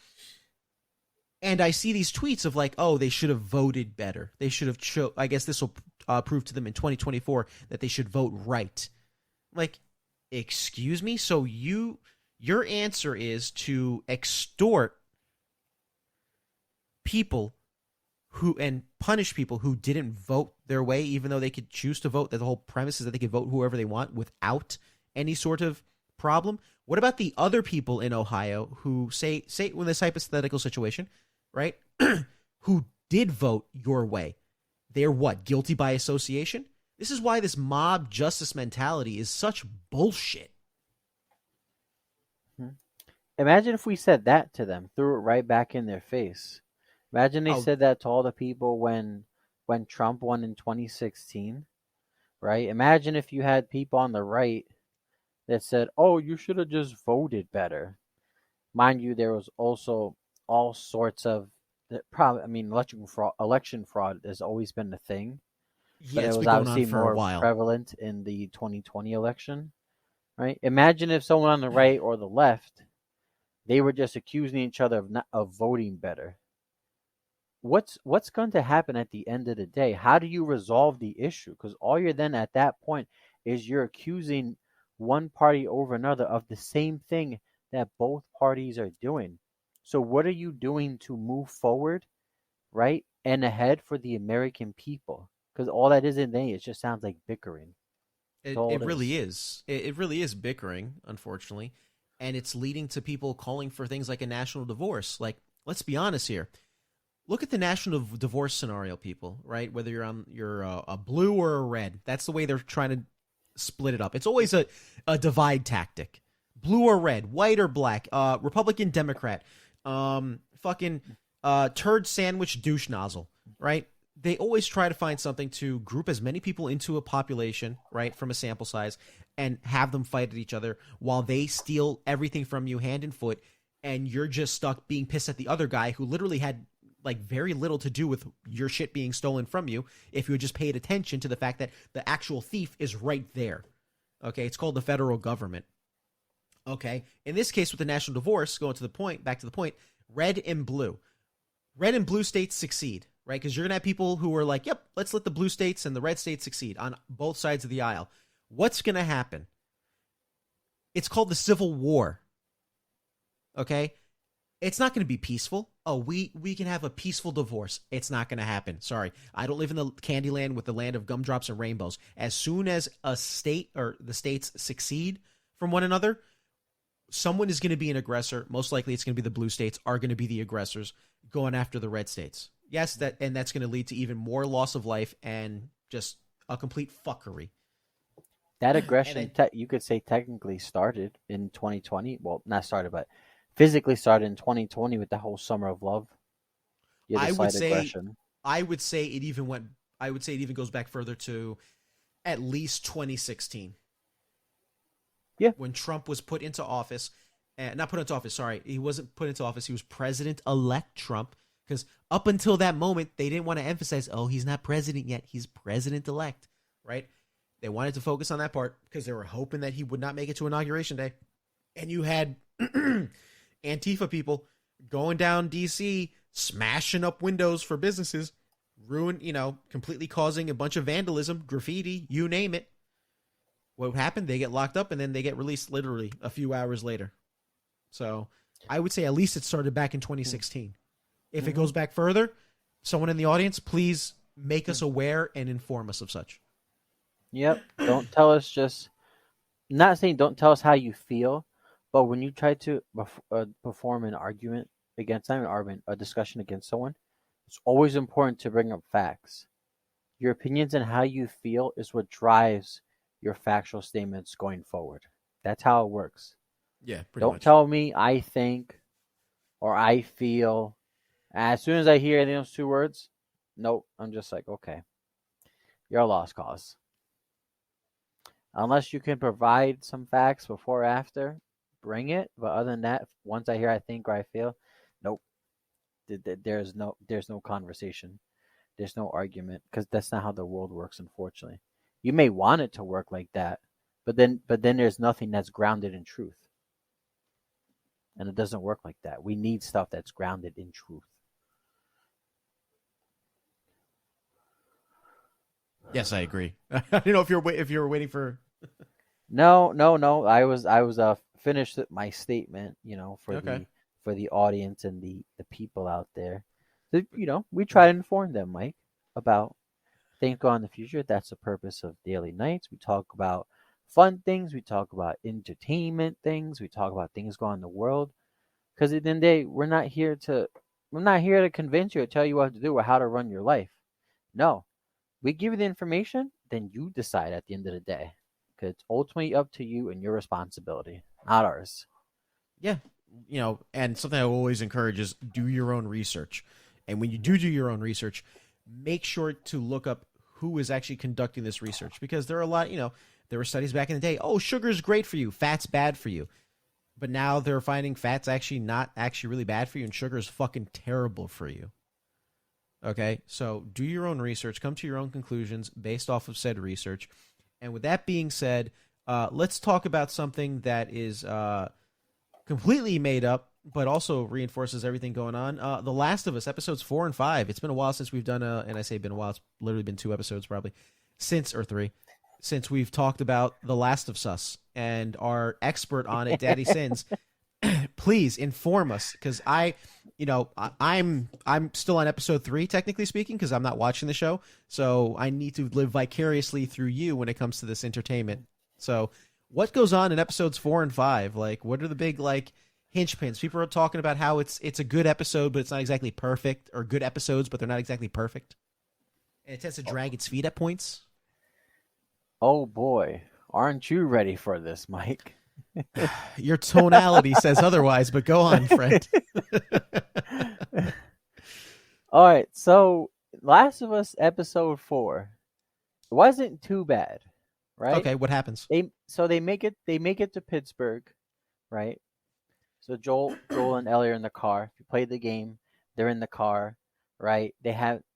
A: And I see these tweets of like, oh, they should have voted better. They should have I guess this will prove to them in 2024 that they should vote right. Like, excuse me? So your answer is to extort people and punish people who didn't vote their way, even though they could choose to vote. That the whole premise is that they could vote whoever they want without any sort of problem. What about the other people in Ohio who say in this hypothetical situation, right? Who did vote your way? They're what? Guilty by association? This is why this mob justice mentality is such bullshit.
B: Imagine if we said that to them, threw it right back in their face. Imagine they
A: Oh,
B: said that to all the people when Trump won in 2016, right? Imagine if you had people on the right that said, "Oh, you should have just voted better." Mind you, there was also all sorts of probably. I mean, election fraud has always been a thing, but
A: yeah,
B: it
A: it's
B: was
A: been going on
B: obviously
A: for a
B: more
A: while.
B: prevalent in the 2020 election, right? Imagine if someone on the right or the left, they were just accusing each other of voting better. What's going to happen at the end of the day? How do you resolve the issue? Because all you're then at that point is you're accusing one party over another of the same thing that both parties are doing. So what are you doing to move forward, right? And ahead for the American people? Because all that is in there, it just sounds like bickering. That's all
A: It
B: it
A: really
B: is.
A: is. It really is bickering, unfortunately, and it's leading to people calling for things like a national divorce. Like, let's be honest here. Look at the national divorce scenario, people. Right? Whether you're a blue or a red, that's the way they're trying to split it up. It's always a divide tactic. Blue or red, white or black, Republican, Democrat, fucking turd sandwich douche nozzle, right? They always try to find something to group as many people into a population, right, from a sample size, and have them fight at each other while they steal everything from you hand and foot, and you're just stuck being pissed at the other guy who literally had like very little to do with your shit being stolen from you if you had just paid attention to the fact that the actual thief is right there. Okay, it's called the federal government. Okay, in this case with the national divorce, going to the point, back to the point, red and blue. Red and blue states succeed, right? Because you're going to have people who are like, yep, let's let the blue states and the red states succeed on both sides of the aisle. What's going to happen? It's called the Civil War. Okay? It's not going to be peaceful. Oh, we can have a peaceful divorce. It's not going to happen. Sorry. I don't live in the candy land with the land of gumdrops and rainbows. As soon as a state or the states succeed from one another, someone is going to be an aggressor. Most likely it's going to be the blue states are going to be the aggressors going after the red states. Yes, that's going to lead to even more loss of life and just a complete fuckery.
B: That
A: And
B: aggression,
A: I,
B: you could say, technically started in 2020. Well, not started, but physically started in 2020 with the whole Summer of Love. Yeah, the
A: I would
B: slight
A: say
B: aggression.
A: I would say it even went I would say it even goes back further to at least 2016
B: Yeah.
A: when Trump was put into office. Not put into office, sorry. He wasn't put into office. He was President-elect Trump because up until that moment, they didn't want to emphasize, oh, he's not president yet. He's president-elect, right? They wanted to focus on that part because they were hoping that he would not make it to Inauguration Day. And you had Antifa people going down D.C., smashing up windows for businesses, completely causing a bunch of vandalism, graffiti, you name it. What happened? They get locked up and then they get released literally a few hours later. So I would say at least it started back in 2016. If it
B: Mm-hmm.
A: goes back further, someone in the audience, please make us aware and inform us of such.
B: Yep. Don't tell us just, not saying don't tell us how you feel, but when you try to perform an argument against, not an argument, a discussion against someone, it's always important to bring up facts. Your opinions and how you feel is what drives your factual statements going forward. That's how it works.
A: Yeah, pretty
B: Don't
A: much.
B: tell me I think or I feel. As soon as I hear those two words, nope, I'm just like, okay, you're a lost cause. Unless you can provide some facts before or after, bring it. But other than that, once I hear I think or I feel, nope, there's no conversation. There's no argument because that's not how the world works, unfortunately. You may want it to work like that, but then there's nothing that's grounded in truth. And it doesn't work like that. We need stuff that's grounded in truth.
A: Yes, I agree. I don't know if you were waiting for.
B: No, no, no. I was finished my statement, for
A: Okay.
B: the audience and the people out there. We try to inform them, Mike, about things going on in the future. That's the purpose of Daily Nights. We talk about fun things. We talk about entertainment things. We talk about things going on in the world. Because at the end of the day, we're not here to convince you or tell you what to do or how to run your life. No, we give you the information, then you decide at the end of the day. Because it's ultimately up to you and your responsibility, not ours.
A: Yeah, and something I always encourage is do your own research. And when you do your own research, make sure to look up who is actually conducting this research because there are a lot, there were studies back in the day. Oh, sugar's great for you, fat's bad for you. But now they're finding fat's actually not actually really bad for you and sugar is fucking terrible for you. Okay? So do your own research, come to your own conclusions based off of said research. And with that being said, let's talk about something that is completely made up, but also reinforces everything going on. The Last of Us, episodes 4 and 5. It's been a while since we've done and I say been a while, it's literally been 2 episodes probably, or 3, since we've talked about The Last of Us. And our expert on it, Daddy Sins, please inform us, because I'm still on episode 3, technically speaking, because I'm not watching the show. So I need to live vicariously through you when it comes to this entertainment. So what goes on in episodes 4 and 5? Like, what are the big like hinge pins? People are talking about how it's a good episode, but it's not exactly perfect, or good episodes, but they're not exactly perfect. And it tends to drag its feet at points.
B: Oh boy, aren't you ready for this, Mike?
A: Your tonality says otherwise, but go on, friend.
B: All right, so Last of Us episode 4 wasn't too bad, right?
A: Okay, what happens?
B: They make it to Pittsburgh, right? So Joel and Ellie are in the car. If you played the game, they're in the car, right? It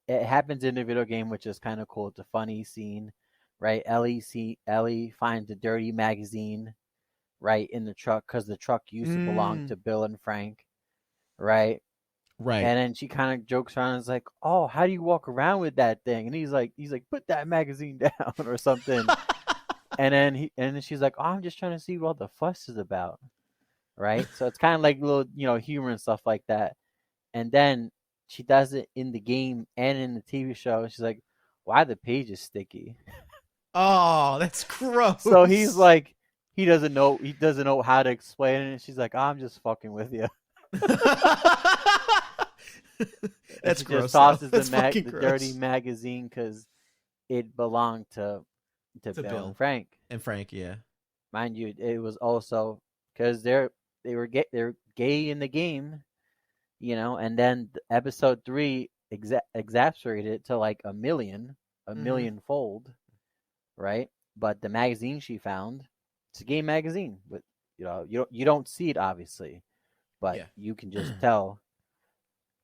B: happens in the video game, which is kind of cool. It's a funny scene, right? Ellie finds a dirty magazine, right, in the truck, because the truck used to belong to Bill and Frank, right?
A: Right.
B: And then she kind of jokes around and is like, "Oh, how do you walk around with that thing?" And he's like, "Put that magazine down," or something. and then she's like, "Oh, I'm just trying to see what the fuss is about." Right? So it's kind of like little, humor and stuff like that. And then she does it in the game and in the TV show. She's like, "Why the page is sticky?"
A: Oh, that's gross.
B: So he's like, he doesn't know how to explain it. And she's like, "Oh, I'm just fucking with you."
A: That's gross.
B: Just tosses
A: the
B: dirty magazine because it belonged to Bill and Frank.
A: And Frank, yeah.
B: Mind you, it was also because they were gay in the game, and then episode 3 exacerbated it to like a million fold, right? But the magazine she found, it's a gay magazine, but you don't see it obviously, but you can just tell,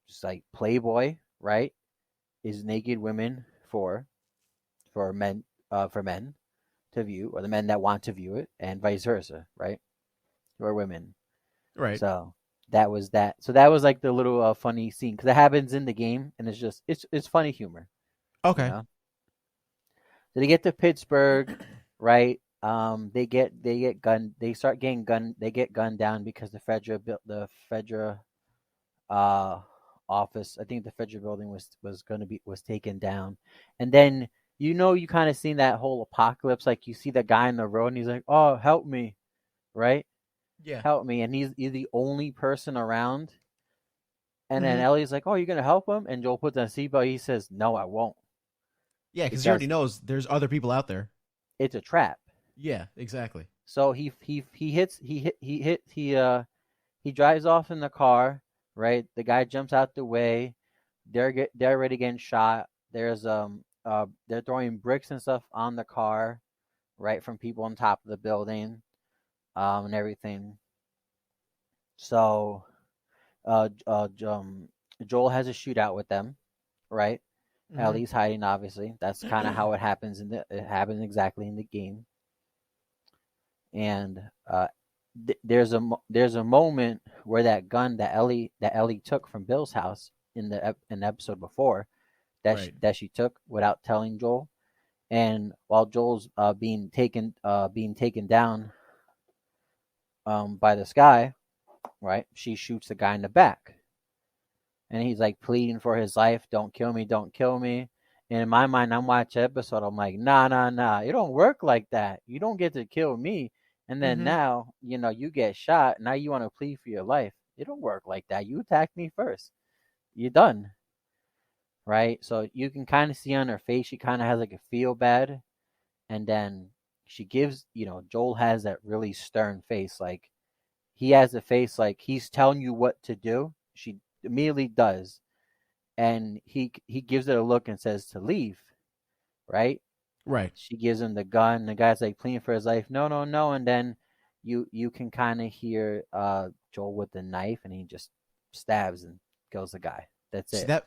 B: just like Playboy, right, is naked women for men to view, or the men that want to view it, and vice versa, right? Or women.
A: Right.
B: So that was that. So that was like the little funny scene, because it happens in the game, and it's funny humor.
A: Okay.
B: So they get to Pittsburgh, right? They get gunned. They start getting gunned. They get gunned down because the Fedra office. I think the Fedra building was taken down, and then you kind of seen that whole apocalypse. Like you see the guy in the road, and he's like, "Oh, help me," right?
A: Yeah.
B: Help me. And he's the only person around. And then Ellie's like, "Oh, you're going to help him?" And Joel puts on a seatbelt. He says, "No, I won't."
A: Yeah, because he already knows there's other people out there.
B: It's a trap.
A: Yeah, exactly.
B: So he drives off in the car, right? The guy jumps out the way. They're already getting shot. There's they're throwing bricks and stuff on the car, right, from people on top of the building. And everything. So, Joel has a shootout with them, right? Ellie's hiding, obviously. That's kind of how it happens it happens exactly in the game. And there's a moment where that gun that Ellie took from Bill's house in the episode before, that she took without telling Joel, and while Joel's being taken down by this guy, right? She shoots the guy in the back. And he's like pleading for his life, "Don't kill me, don't kill me." And in my mind, I'm watching the episode, I'm like, nah. It don't work like that. You don't get to kill me. And then now, you get shot. Now you want to plead for your life. It don't work like that. You attacked me first. You're done. Right? So you can kind of see on her face, she kind of has like a feel bad. And then she gives, Joel has that really stern face. Like, he has a face like he's telling you what to do. She immediately does. And he gives it a look and says to leave. Right?
A: Right.
B: She gives him the gun. The guy's like pleading for his life. No. And then you can kind of hear Joel with the knife, and he just stabs and kills the guy. That's it.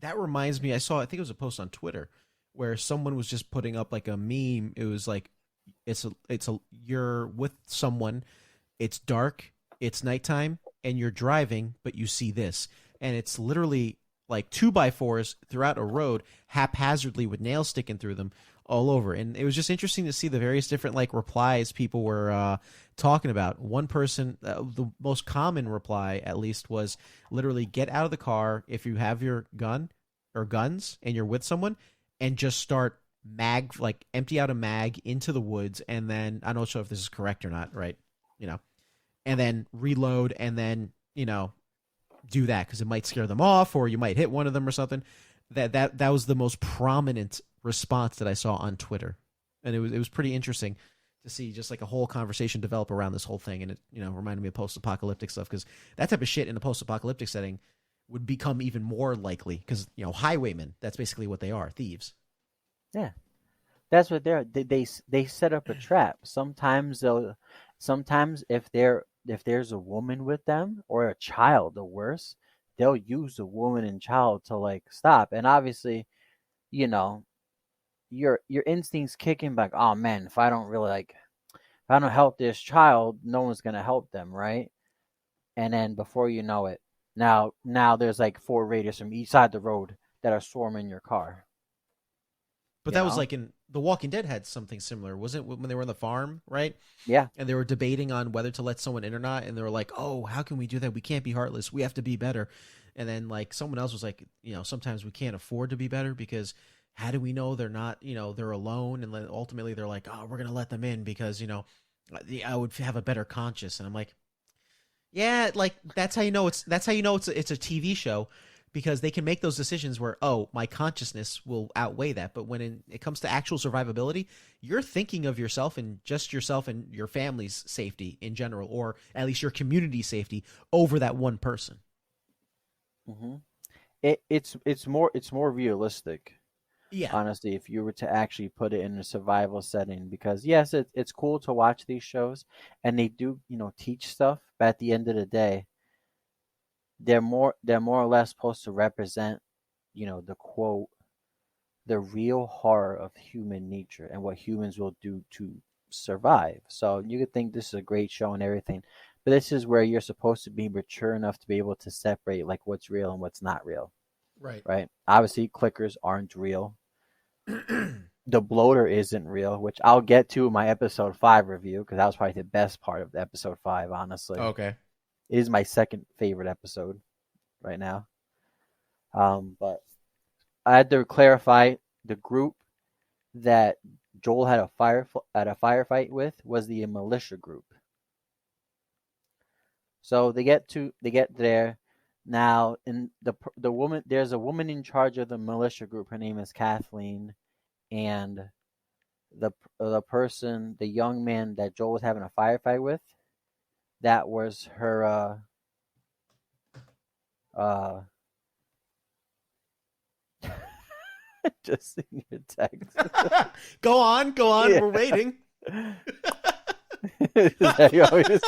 A: That reminds me, I think it was a post on Twitter where someone was just putting up like a meme. It was like, you're with someone, it's dark, it's nighttime, and you're driving, but you see this. And it's literally like 2x4s throughout a road, haphazardly with nails sticking through them, all over. And it was just interesting to see the various different like replies people were talking about. One person, the most common reply at least, was literally get out of the car if you have your gun or guns and you're with someone, and just start empty out a mag into the woods, and then I'm not sure if this is correct or not, right? You know, and then reload, and then do that because it might scare them off, or you might hit one of them or something. That was the most prominent response that I saw on Twitter, and it was pretty interesting to see just like a whole conversation develop around this whole thing, and it reminded me of post-apocalyptic stuff, because that type of shit in a post-apocalyptic setting would become even more likely, because highwaymen, that's basically what they are, thieves.
B: Yeah, that's what they're. They set up a trap. Sometimes if there's a woman with them or a child, or worse, they'll use the woman and child to like stop. And obviously, you know, your instincts kicking back. Oh man, if I don't help this child, no one's gonna help them, right? And then before you know it, now there's like 4 raiders from each side of the road that are swarming your car.
A: But
B: You
A: that was
B: know?
A: like in The Walking Dead had something similar, wasn't it? When they were on the farm, right?
B: Yeah.
A: And they were debating on whether to let someone in or not, and they were like, "Oh, how can we do that? We can't be heartless. We have to be better." And then like someone else was like, sometimes we can't afford to be better, because how do we know they're not, they're alone? And then ultimately they're like, "Oh, we're gonna let them in because I would have a better conscience." And I'm like, yeah, like that's how you know it's a TV show, because they can make those decisions where, oh, my consciousness will outweigh that. But when it comes to actual survivability, you're thinking of yourself and just yourself and your family's safety in general, or at least your community's safety, over that one person.
B: hmm it's more realistic,
A: Yeah.
B: honestly, if you were to actually put it in a survival setting. Because yes, it's cool to watch these shows, and they do teach stuff. But at the end of the day, they're more or less supposed to represent the quote the real horror of human nature and what humans will do to survive. So you could think this is a great show and everything, but this is where you're supposed to be mature enough to be able to separate like what's real and what's not real,
A: Right.
B: right? Obviously, clickers aren't real. The bloater isn't real, which I'll get to in my episode 5 review, because that was probably the best part of the episode 5. Honestly,
A: Okay.
B: it is my second favorite episode right now. But I had to clarify, the group that Joel had a firefight with was the militia group. So they get there now, and the woman, there's a woman in charge of the militia group. Her name is Kathleen, and the young man that Joel was having a firefight with, that was her uh just in your text.
A: Go on, go on.
B: Yeah.
A: We're waiting.
B: Is that you want me to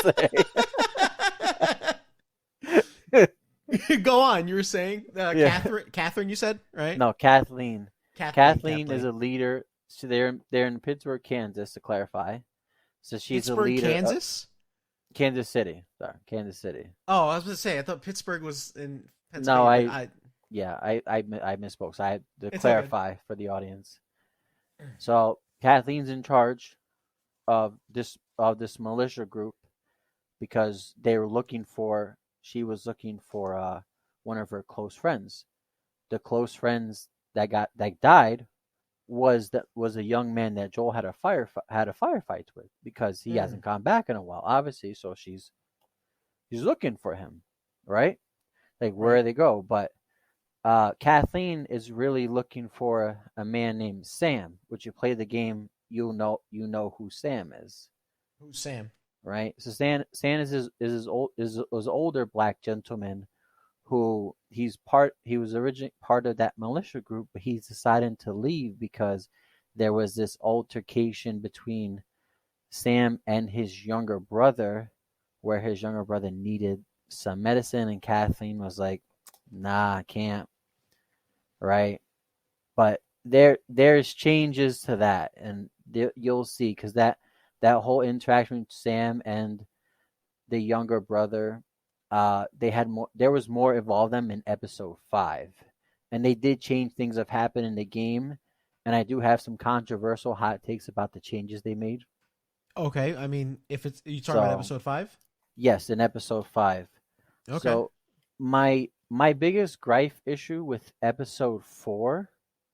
B: say?
A: Go on. You were saying
B: Yeah.
A: Catherine, you said, right?
B: No, Kathleen. Kathleen is
A: Kathleen.
B: a leader. So they're in Pittsburgh, Kansas, to clarify. So she's a
A: Pittsburgh,
B: leader.
A: Kansas?
B: Kansas City. Sorry, Kansas City.
A: Oh, I was going to say, I thought Pittsburgh was in
B: No,
A: Pennsylvania, but
B: I misspoke. So I had to
A: it's all good.
B: clarify for the audience. So Kathleen's in charge of this militia group, because she was looking for one of her close friends. The close friends that died was a young man that Joel had a firefight with, because he hasn't gone back in a while, obviously. So she's looking for him, right? Like, where
A: Right.
B: they go. But Kathleen is really looking for a man named Sam. Which, you play the game, you know who Sam is,
A: Who's Sam?
B: right? So Sam was older black gentleman who he was originally part of that militia group, but he's deciding to leave because there was this altercation between Sam and his younger brother, where his younger brother needed some medicine, and Kathleen was like, "Nah, I can't." Right? But there's changes to that, and you'll see, because that whole interaction with Sam and the younger brother, there was more involved them in episode 5, and they did change things that happened in the game, and I do have some controversial hot takes about the changes they made.
A: Okay, I mean, if it's you talking about
B: So
A: episode 5?
B: yes, in episode 5.
A: Okay.
B: So my biggest gripe issue with episode 4,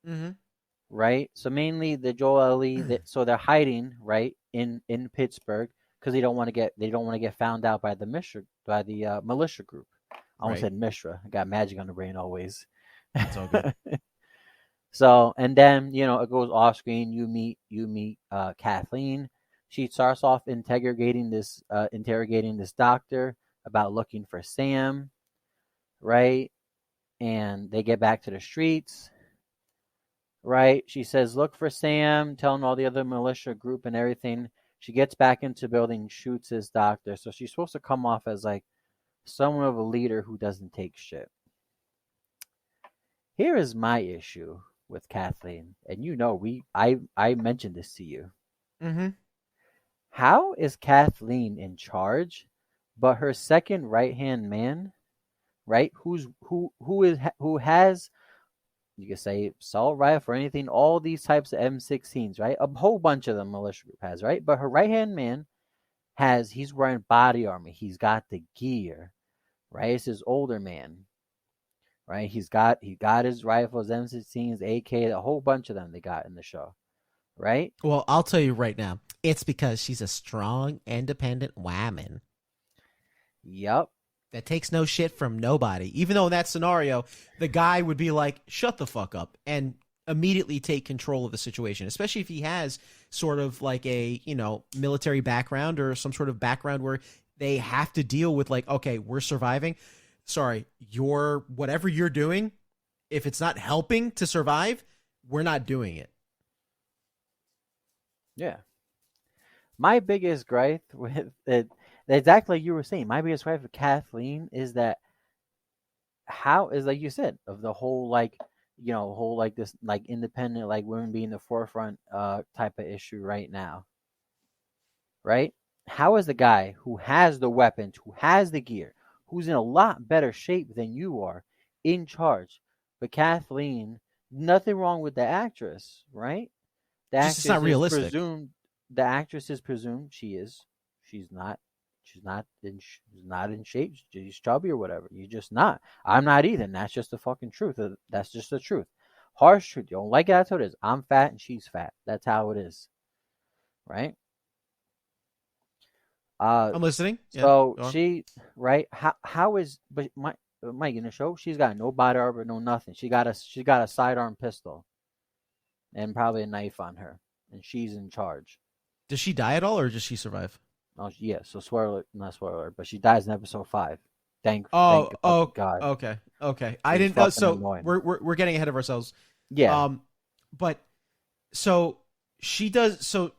A: Mm-hmm.
B: right? So mainly the Joel Ellie, so they're hiding right in Pittsburgh because they don't want to get found out by the militia group. I almost
A: Right.
B: said Mishra. I got magic on the brain always.
A: It's all good.
B: So and then it goes off screen. You meet Kathleen. She starts off interrogating this doctor about looking for Sam, right? And they get back to the streets, right? She says, "Look for Sam," telling all the other militia group and everything. She gets back into building, shoots his doctor. So she's supposed to come off as like someone of a leader who doesn't take shit. Here is my issue with Kathleen, and I mentioned this to you.
A: Mm-hmm.
B: How is Kathleen in charge, but her second right hand man, right? Who has, you could say, assault rifle or anything, all these types of M16s, right? A whole bunch of them militia group has, right? But her right hand man he's wearing body armor. He's got the gear, right? It's his older man, right? He got his rifles, M16s, AK, a whole bunch of them they got in the show, right?
A: Well, I'll tell you right now. It's because she's a strong, independent woman
B: Yep.
A: that takes no shit from nobody. Even though in that scenario, the guy would be like, shut the fuck up, and immediately take control of the situation, especially if he has sort of like a, military background or some sort of background where they have to deal with like, okay, we're surviving. Sorry, whatever you're doing, if it's not helping to survive, we're not doing it.
B: Yeah. My biggest gripe with it, exactly like you were saying, my biggest gripe with Kathleen is that how is, like you said, of the whole whole like this like independent like women being the forefront type of issue right now, right? How is the guy who has the weapons, who has the gear, who's in a lot better shape than you are, in charge? But Kathleen, nothing wrong with the actress, right? The
A: Just it's not
B: actress is
A: realistic.
B: presumed. The actress is presumed she is. She's not. She's not in shape. She's chubby or whatever. You're just not. I'm not either. And that's just the fucking truth. That's just the truth. Harsh truth. You don't like it. That's how it is. I'm fat and she's fat. That's how it is. Right.
A: I'm listening. Yeah.
B: So
A: Go on.
B: she, right? How is, but Mike in the show? She's got no body armor, no nothing. She got a sidearm pistol and probably a knife on her, and she's in charge.
A: Does she die at all, or does she survive?
B: Oh yeah, so not spoiler, but she dies in episode 5. Thank
A: Oh,
B: God.
A: okay. I
B: It was
A: didn't. Oh,
B: fucking
A: so
B: annoying.
A: we're getting ahead of ourselves.
B: Yeah.
A: But so she does. So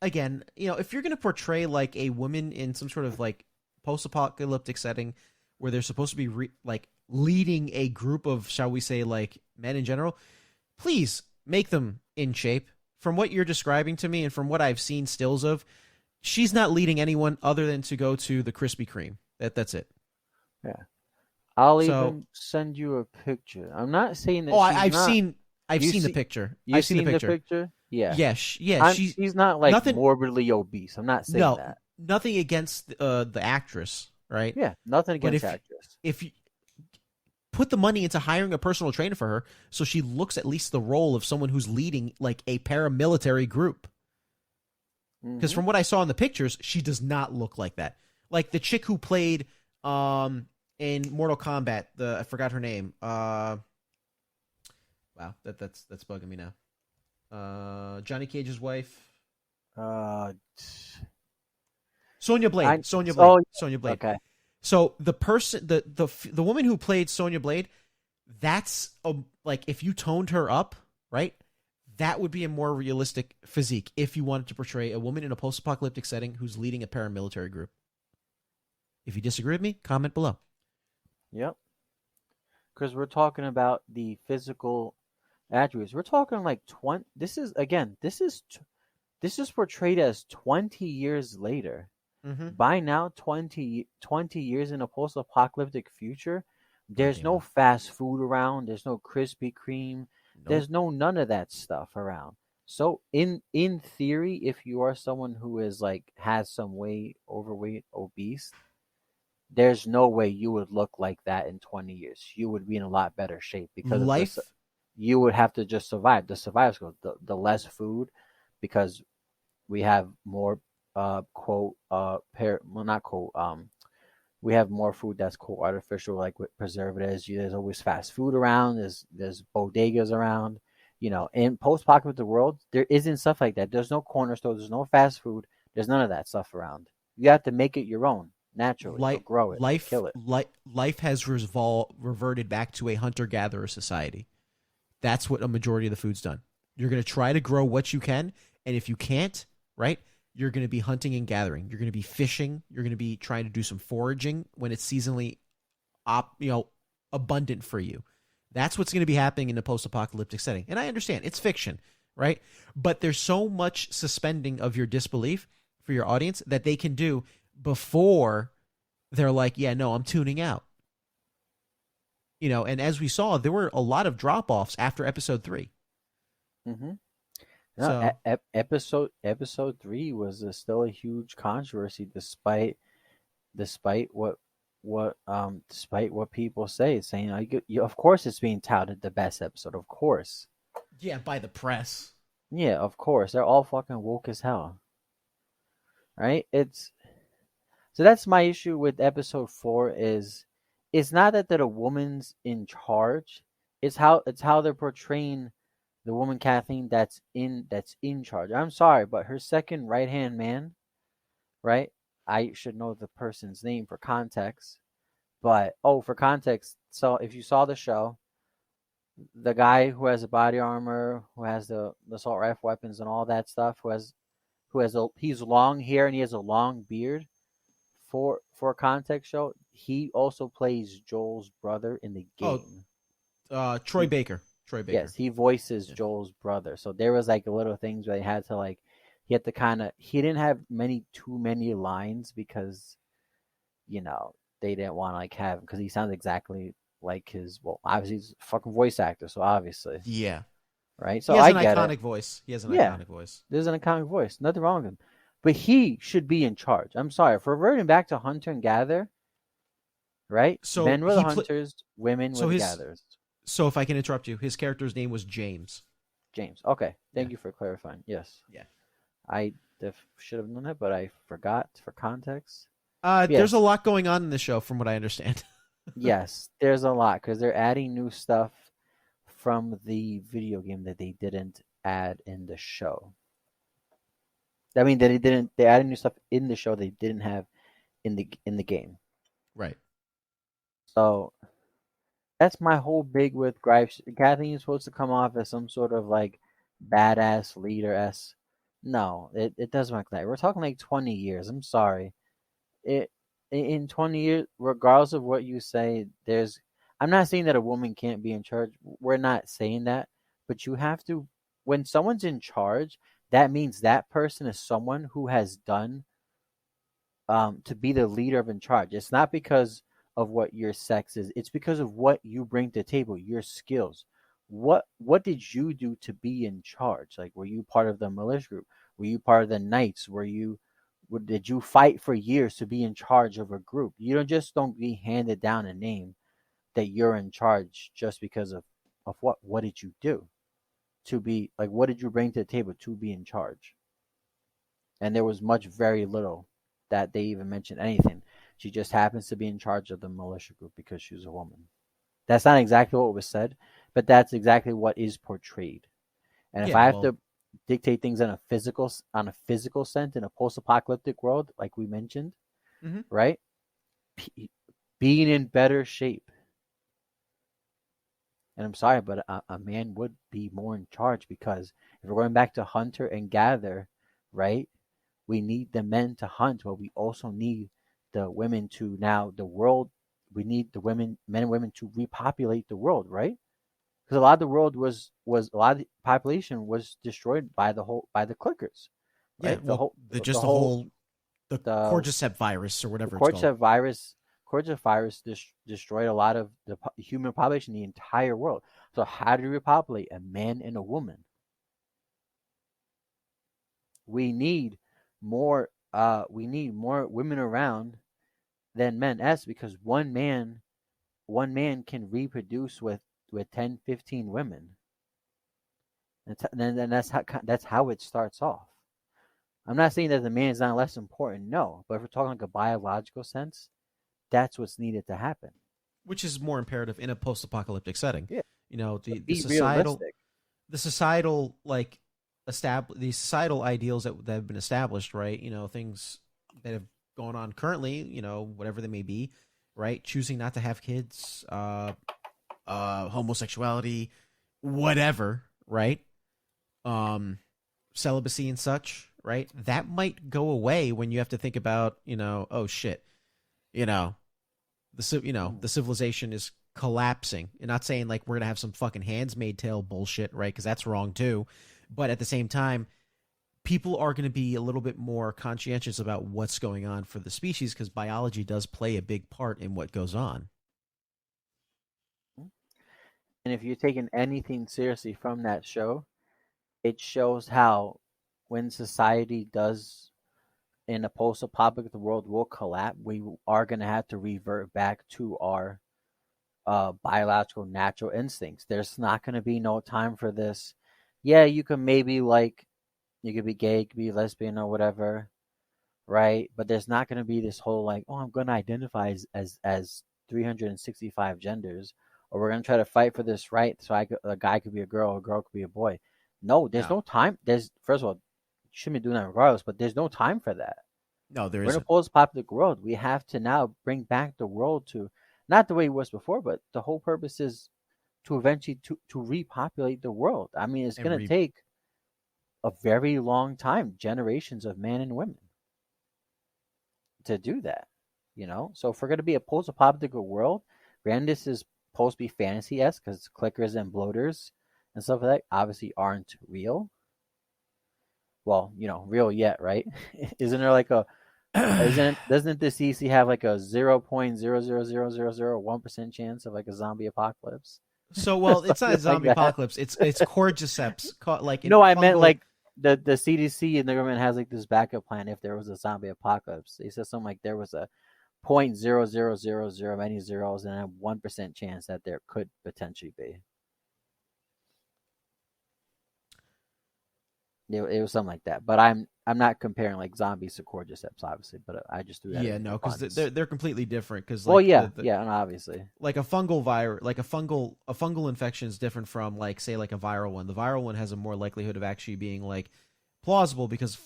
A: again, if you're gonna portray like a woman in some sort of like post-apocalyptic setting where they're supposed to be like leading a group of, shall we say, like men in general, please make them in shape. From what you're describing to me and from what I've seen stills of, she's not leading anyone other than to go to the Krispy Kreme. That's it.
B: Yeah. I'll
A: So,
B: even send you a picture. I'm not saying that
A: I've
B: not.
A: seen
B: You
A: the
B: see-
A: picture.
B: You've
A: I've seen the picture.
B: Yeah.
A: Yeah,
B: She's not like
A: nothing.
B: morbidly obese. I'm not saying
A: No,
B: that.
A: nothing against the actress, right?
B: Yeah, nothing
A: But
B: against actress.
A: if you put the money into hiring a personal trainer for her, so she looks at least the role of someone who's leading like a paramilitary group. Because
B: Mhm.
A: from what I saw in the pictures, she does not look like that. Like the chick who played in Mortal Kombat, I forgot her name. Wow, that's bugging me now. Johnny Cage's wife,
B: Uh,
A: Sonya Blade.
B: I-
A: Sonya
B: oh,
A: Blade. Sonya Blade.
B: okay.
A: So the person, the woman who played Sonya Blade, that's like if you toned her up, right? That would be a more realistic physique if you wanted to portray a woman in a post-apocalyptic setting who's leading a paramilitary group. If you disagree with me, comment below.
B: Yep. Because we're talking about the physical attributes. We're talking like 20. This is portrayed as 20 years later.
A: Mm-hmm.
B: By now, 20 years in a post-apocalyptic future, there's
A: Goddamn.
B: no fast food around. There's no Krispy Kreme.
A: Nope.
B: There's none of that stuff around. So in theory, if you are someone who is like has some weight, overweight, obese, there's no way you would look like that in 20 years. You would be in a lot better shape because of this.
A: Life
B: You would have to just survive. The survival skill, the less food, because we have more quote well, not quote we have more food that's quote artificial, like with preservatives. There's always fast food around. There's bodegas around. In post-apocalyptic world, there isn't stuff like that. There's no corner stores. There's no fast food. There's none of that stuff around. You have to make it your own naturally, or
A: life
B: grow it, or
A: life
B: kill it.
A: life has reverted back to a hunter gatherer society. That's what a majority of the food's done. You're going to try to grow what you can, and if you can't, right, you're going to be hunting and gathering. You're going to be fishing. You're going to be trying to do some foraging when it's seasonally abundant for you. That's what's going to be happening in the post-apocalyptic setting. And I understand it's fiction, right? But there's so much suspending of your disbelief for your audience that they can do before they're like, yeah, no, I'm tuning out. And as we saw, there were a lot of drop-offs after episode 3.
B: Mm-hmm. No,
A: So
B: episode 3 was still a huge controversy, despite what people say, saying of course it's being touted the best episode, of course.
A: yeah, by the press.
B: Yeah, of course. They're all fucking woke as hell. Right? So that's my issue with episode 4 is it's not that a woman's in charge. It's how they're portraying the woman Kathleen that's in charge. I'm sorry, but her second right hand man, right? I should know the person's name for context. But for context, so if you saw the show, the guy who has the body armor, who has the assault rifle weapons and all that stuff, he's long hair and he has a long beard. For context show, he also plays Joel's brother in the game.
A: Troy Baker.
B: Yes, he voices
A: Yeah.
B: Joel's brother. So there was like little things where he had to he didn't have too many lines because they didn't want to like have him because he sounds exactly like obviously he's a fucking voice actor, so obviously.
A: Yeah.
B: Right? So
A: He has
B: I
A: an
B: get
A: iconic
B: it.
A: voice. He has an
B: Yeah.
A: iconic voice.
B: There's an iconic voice. Nothing wrong with him. But he should be in charge. I'm sorry. For reverting back to Hunter and Gather, right?
A: So
B: Men were the hunters, women were the gatherers.
A: So if I can interrupt you, his character's name was James.
B: James. Okay. Thank
A: Yeah.
B: you for clarifying. Yes.
A: Yeah.
B: I should have known that, but I forgot for context.
A: There's a lot going on in the show, from what I understand.
B: Yes, there's a lot because they're adding new stuff from the video game that they didn't add in the show. I mean, they added new stuff in the show they didn't have in the game.
A: Right.
B: So that's my whole big with gripes. Kathleen is supposed to come off as some sort of like badass leader. No, it doesn't work like that. We're talking like 20 years. I'm sorry. In 20 years, regardless of what you say, I'm not saying that a woman can't be in charge. We're not saying that, but you have to. When someone's in charge, that means that person is someone who has done to be the leader of in charge. It's not because of what your sex is. It's because of what you bring to the table, your skills. What did you do to be in charge? Like, were you part of the militia group? Were you part of the knights? Did you fight for years to be in charge of a group? You don't be handed down a name that you're in charge just because of what did you do to be like, what did you bring to the table to be in charge? And there was very little that they even mentioned anything. She just happens to be in charge of the militia group because she's a woman. That's not exactly what was said, but that's exactly what is portrayed. And if I have to dictate things on a physical sense in a post-apocalyptic world, like we mentioned, right? Being in better shape. And I'm sorry, but a man would be more in charge because if we're going back to hunter and gather, right? We need the men to hunt, but we also need the women to we need the men and women to repopulate the world, right? Because a lot of the world was a lot of the population was destroyed by the clickers. Right?
A: Yeah, the cordyceps virus or whatever it's called.
B: Scourge virus destroyed a lot of the human population in the entire world. So how do you repopulate? A man and a woman. We need more. We need more women around than men. That's because one man can reproduce with 10, 15 women. And then that's how it starts off. I'm not saying that the man is not less important, no. But if we're talking like a biological sense, that's what's needed to happen.
A: Which is more imperative in a post-apocalyptic setting.
B: Yeah,
A: You know,
B: to
A: the
B: be
A: societal,
B: realistic.
A: the societal like the societal ideals that have been established, right? You know, things that have gone on currently, you know, whatever they may be, right? Choosing not to have kids, homosexuality, whatever, right? Um, celibacy and such, right? That might go away when you have to think about, you know, oh shit, you know, the civilization is collapsing. You're not saying like we're gonna have some fucking Handmaid's Tale bullshit, right? Because that's wrong too. But at the same time, people are going to be a little bit more conscientious about what's going on for the species because biology does play a big part in what goes on.
B: And if you're taking anything seriously from that show, it shows how when society does in a post-apocalyptic world will collapse, we are going to have to revert back to our biological natural instincts. There's not going to be no time for this. Yeah, you can maybe like you could be gay, you could be lesbian or whatever, right? But there's not going to be this whole like, oh, I'm going to identify as 365 genders, or we're going to try to fight for this right so a guy could be a girl, a girl could be a boy. No, there's
A: No,
B: no time. There's first of all, you shouldn't be doing that regardless, but there's no time for that.
A: no, there
B: We're in a
A: isn't.
B: post-apocalyptic world. We have to now bring back the world to not the way it was before, but the whole purpose is to eventually to repopulate the world. I mean, it's
A: And
B: going to take a very long time, generations of men and women to do that. So if we're going to be a post-apocalyptic world, granted, this is supposed to be fantasy-esque because clickers and bloaters and stuff like that obviously aren't real. Well, real yet, right? Isn't there like a doesn't the CC have like a 0.0000001% chance of like a zombie apocalypse?
A: So, well, it's not a
B: Something like
A: zombie
B: that.
A: apocalypse. It's cordyceps, like in
B: No, I meant
A: fungal.
B: like the CDC and the government has like this backup plan if there was a zombie apocalypse. They said something like there was a 0.0000 many zeros and a 1% chance that there could potentially be. It was something like that, but I'm not comparing like zombies to cordyceps, obviously. But I just threw that
A: Yeah,
B: in
A: no,
B: for
A: because
B: puns.
A: they're completely different. Because
B: Well,
A: like
B: yeah,
A: the
B: yeah, and obviously,
A: like a fungal virus, like a fungal infection is different from like say like a viral one. The viral one has a more likelihood of actually being like plausible because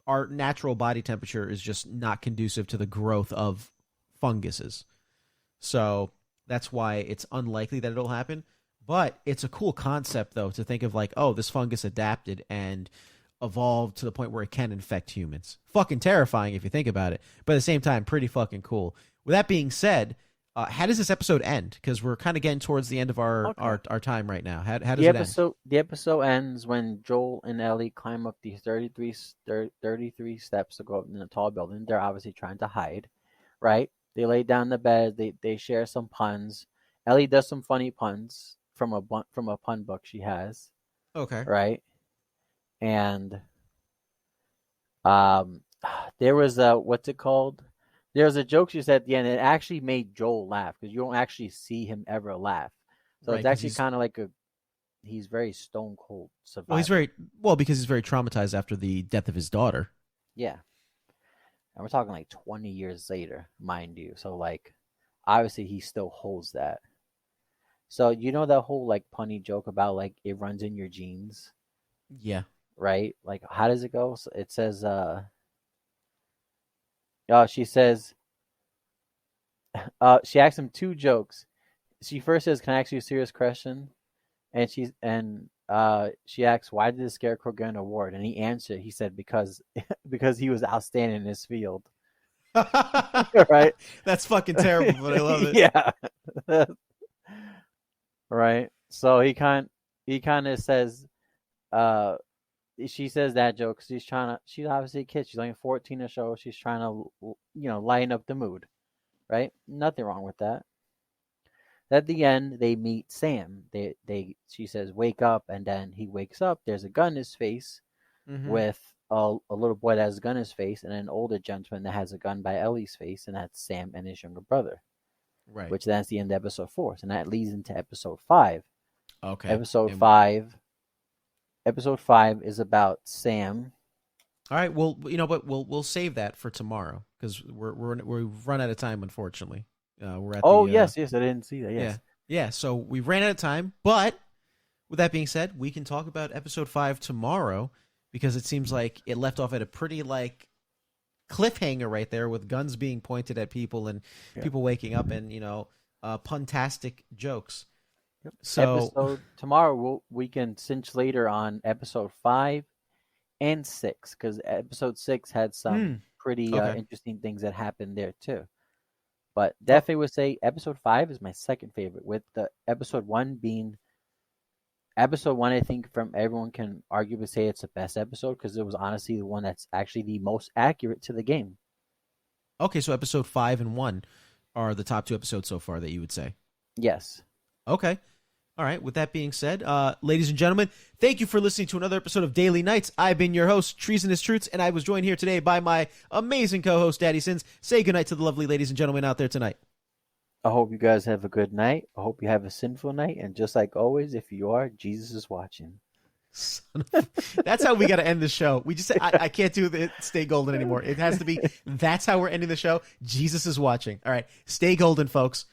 A: our natural body temperature is just not conducive to the growth of funguses. So that's why it's unlikely that it'll happen. But it's a cool concept though to think of like, oh, this fungus adapted and evolved to the point where it can infect humans. Fucking terrifying if you think about it, but at the same time, pretty fucking cool. With that being said, how does this episode end? Because we're kind of getting towards the end of our,
B: okay.
A: our our time right now. How does
B: The
A: it end?
B: episode ends when Joel and Ellie climb up the 33 steps to go up in a tall building. They're obviously trying to hide, right? They lay down in the bed. They share some puns. Ellie does some funny puns from a pun book she has,
A: Okay.
B: right? And um, there was a what's it called? There was a joke she said at the end. It actually made Joel laugh because you don't actually see him ever laugh. So
A: Right,
B: it's
A: because
B: actually kind of like he's very stone cold
A: he's
B: survivor.
A: very because he's very traumatized after the death of his daughter.
B: Yeah. And we're talking like 20 years later, mind you. So like obviously he still holds that. So you know that whole like punny joke about like it runs in your genes,
A: Yeah.
B: right? Like how does it go? So it says she says she asks him two jokes. She first says, "Can I ask you a serious question?" And she asks, "Why did the scarecrow get an award?" And he answered. He said, "Because because he was outstanding in his field." Right?
A: That's fucking terrible, but I love it.
B: Yeah. Right. So he kind of says, uh, she says that joke 'cause she's obviously a kid. She's only 14 or so. She's trying to lighten up the mood. right? Nothing wrong with that. At the end, they meet Sam. She says, "Wake up," and then he wakes up. There's a gun in his face
A: Mm-hmm.
B: with a little boy that has a gun in his face, and an older gentleman that has a gun by Ellie's face, and that's Sam and his younger brother.
A: Right.
B: Which that's the end of episode 4, and that leads into episode 5.
A: Okay.
B: Episode 5. Episode 5 is about Sam.
A: All right. Well, but we'll save that for tomorrow because we've run out of time, unfortunately. We're at
B: Yes, I didn't see that. Yes.
A: Yeah. So we ran out of time, but with that being said, we can talk about episode 5 tomorrow because it seems like it left off at a pretty cliffhanger right there with guns being pointed at people and people waking up and puntastic jokes.
B: Yep.
A: So
B: tomorrow we can cinch later on episode 5 and 6 because episode 6 had some pretty interesting things that happened there too. But definitely would say episode 5 is my second favorite, with the episode 1 being episode 1. I think from everyone can arguably say it's the best episode because it was honestly the one that's actually the most accurate to the game.
A: Okay, so episode 5 and 1 are the top 2 episodes so far that you would say.
B: Yes.
A: Okay. All right. With that being said, ladies and gentlemen, thank you for listening to another episode of Daily Nights. I've been your host, Treasonous Truths, and I was joined here today by my amazing co-host, Daddy Sins. Say goodnight to the lovely ladies and gentlemen out there tonight.
B: I hope you guys have a good night. I hope you have a sinful night. And just like always, if you are, Jesus is watching.
A: That's how we got to end the show. We just I can't do the stay golden anymore. It has to be, that's how we're ending the show. Jesus is watching. All right. Stay golden, folks.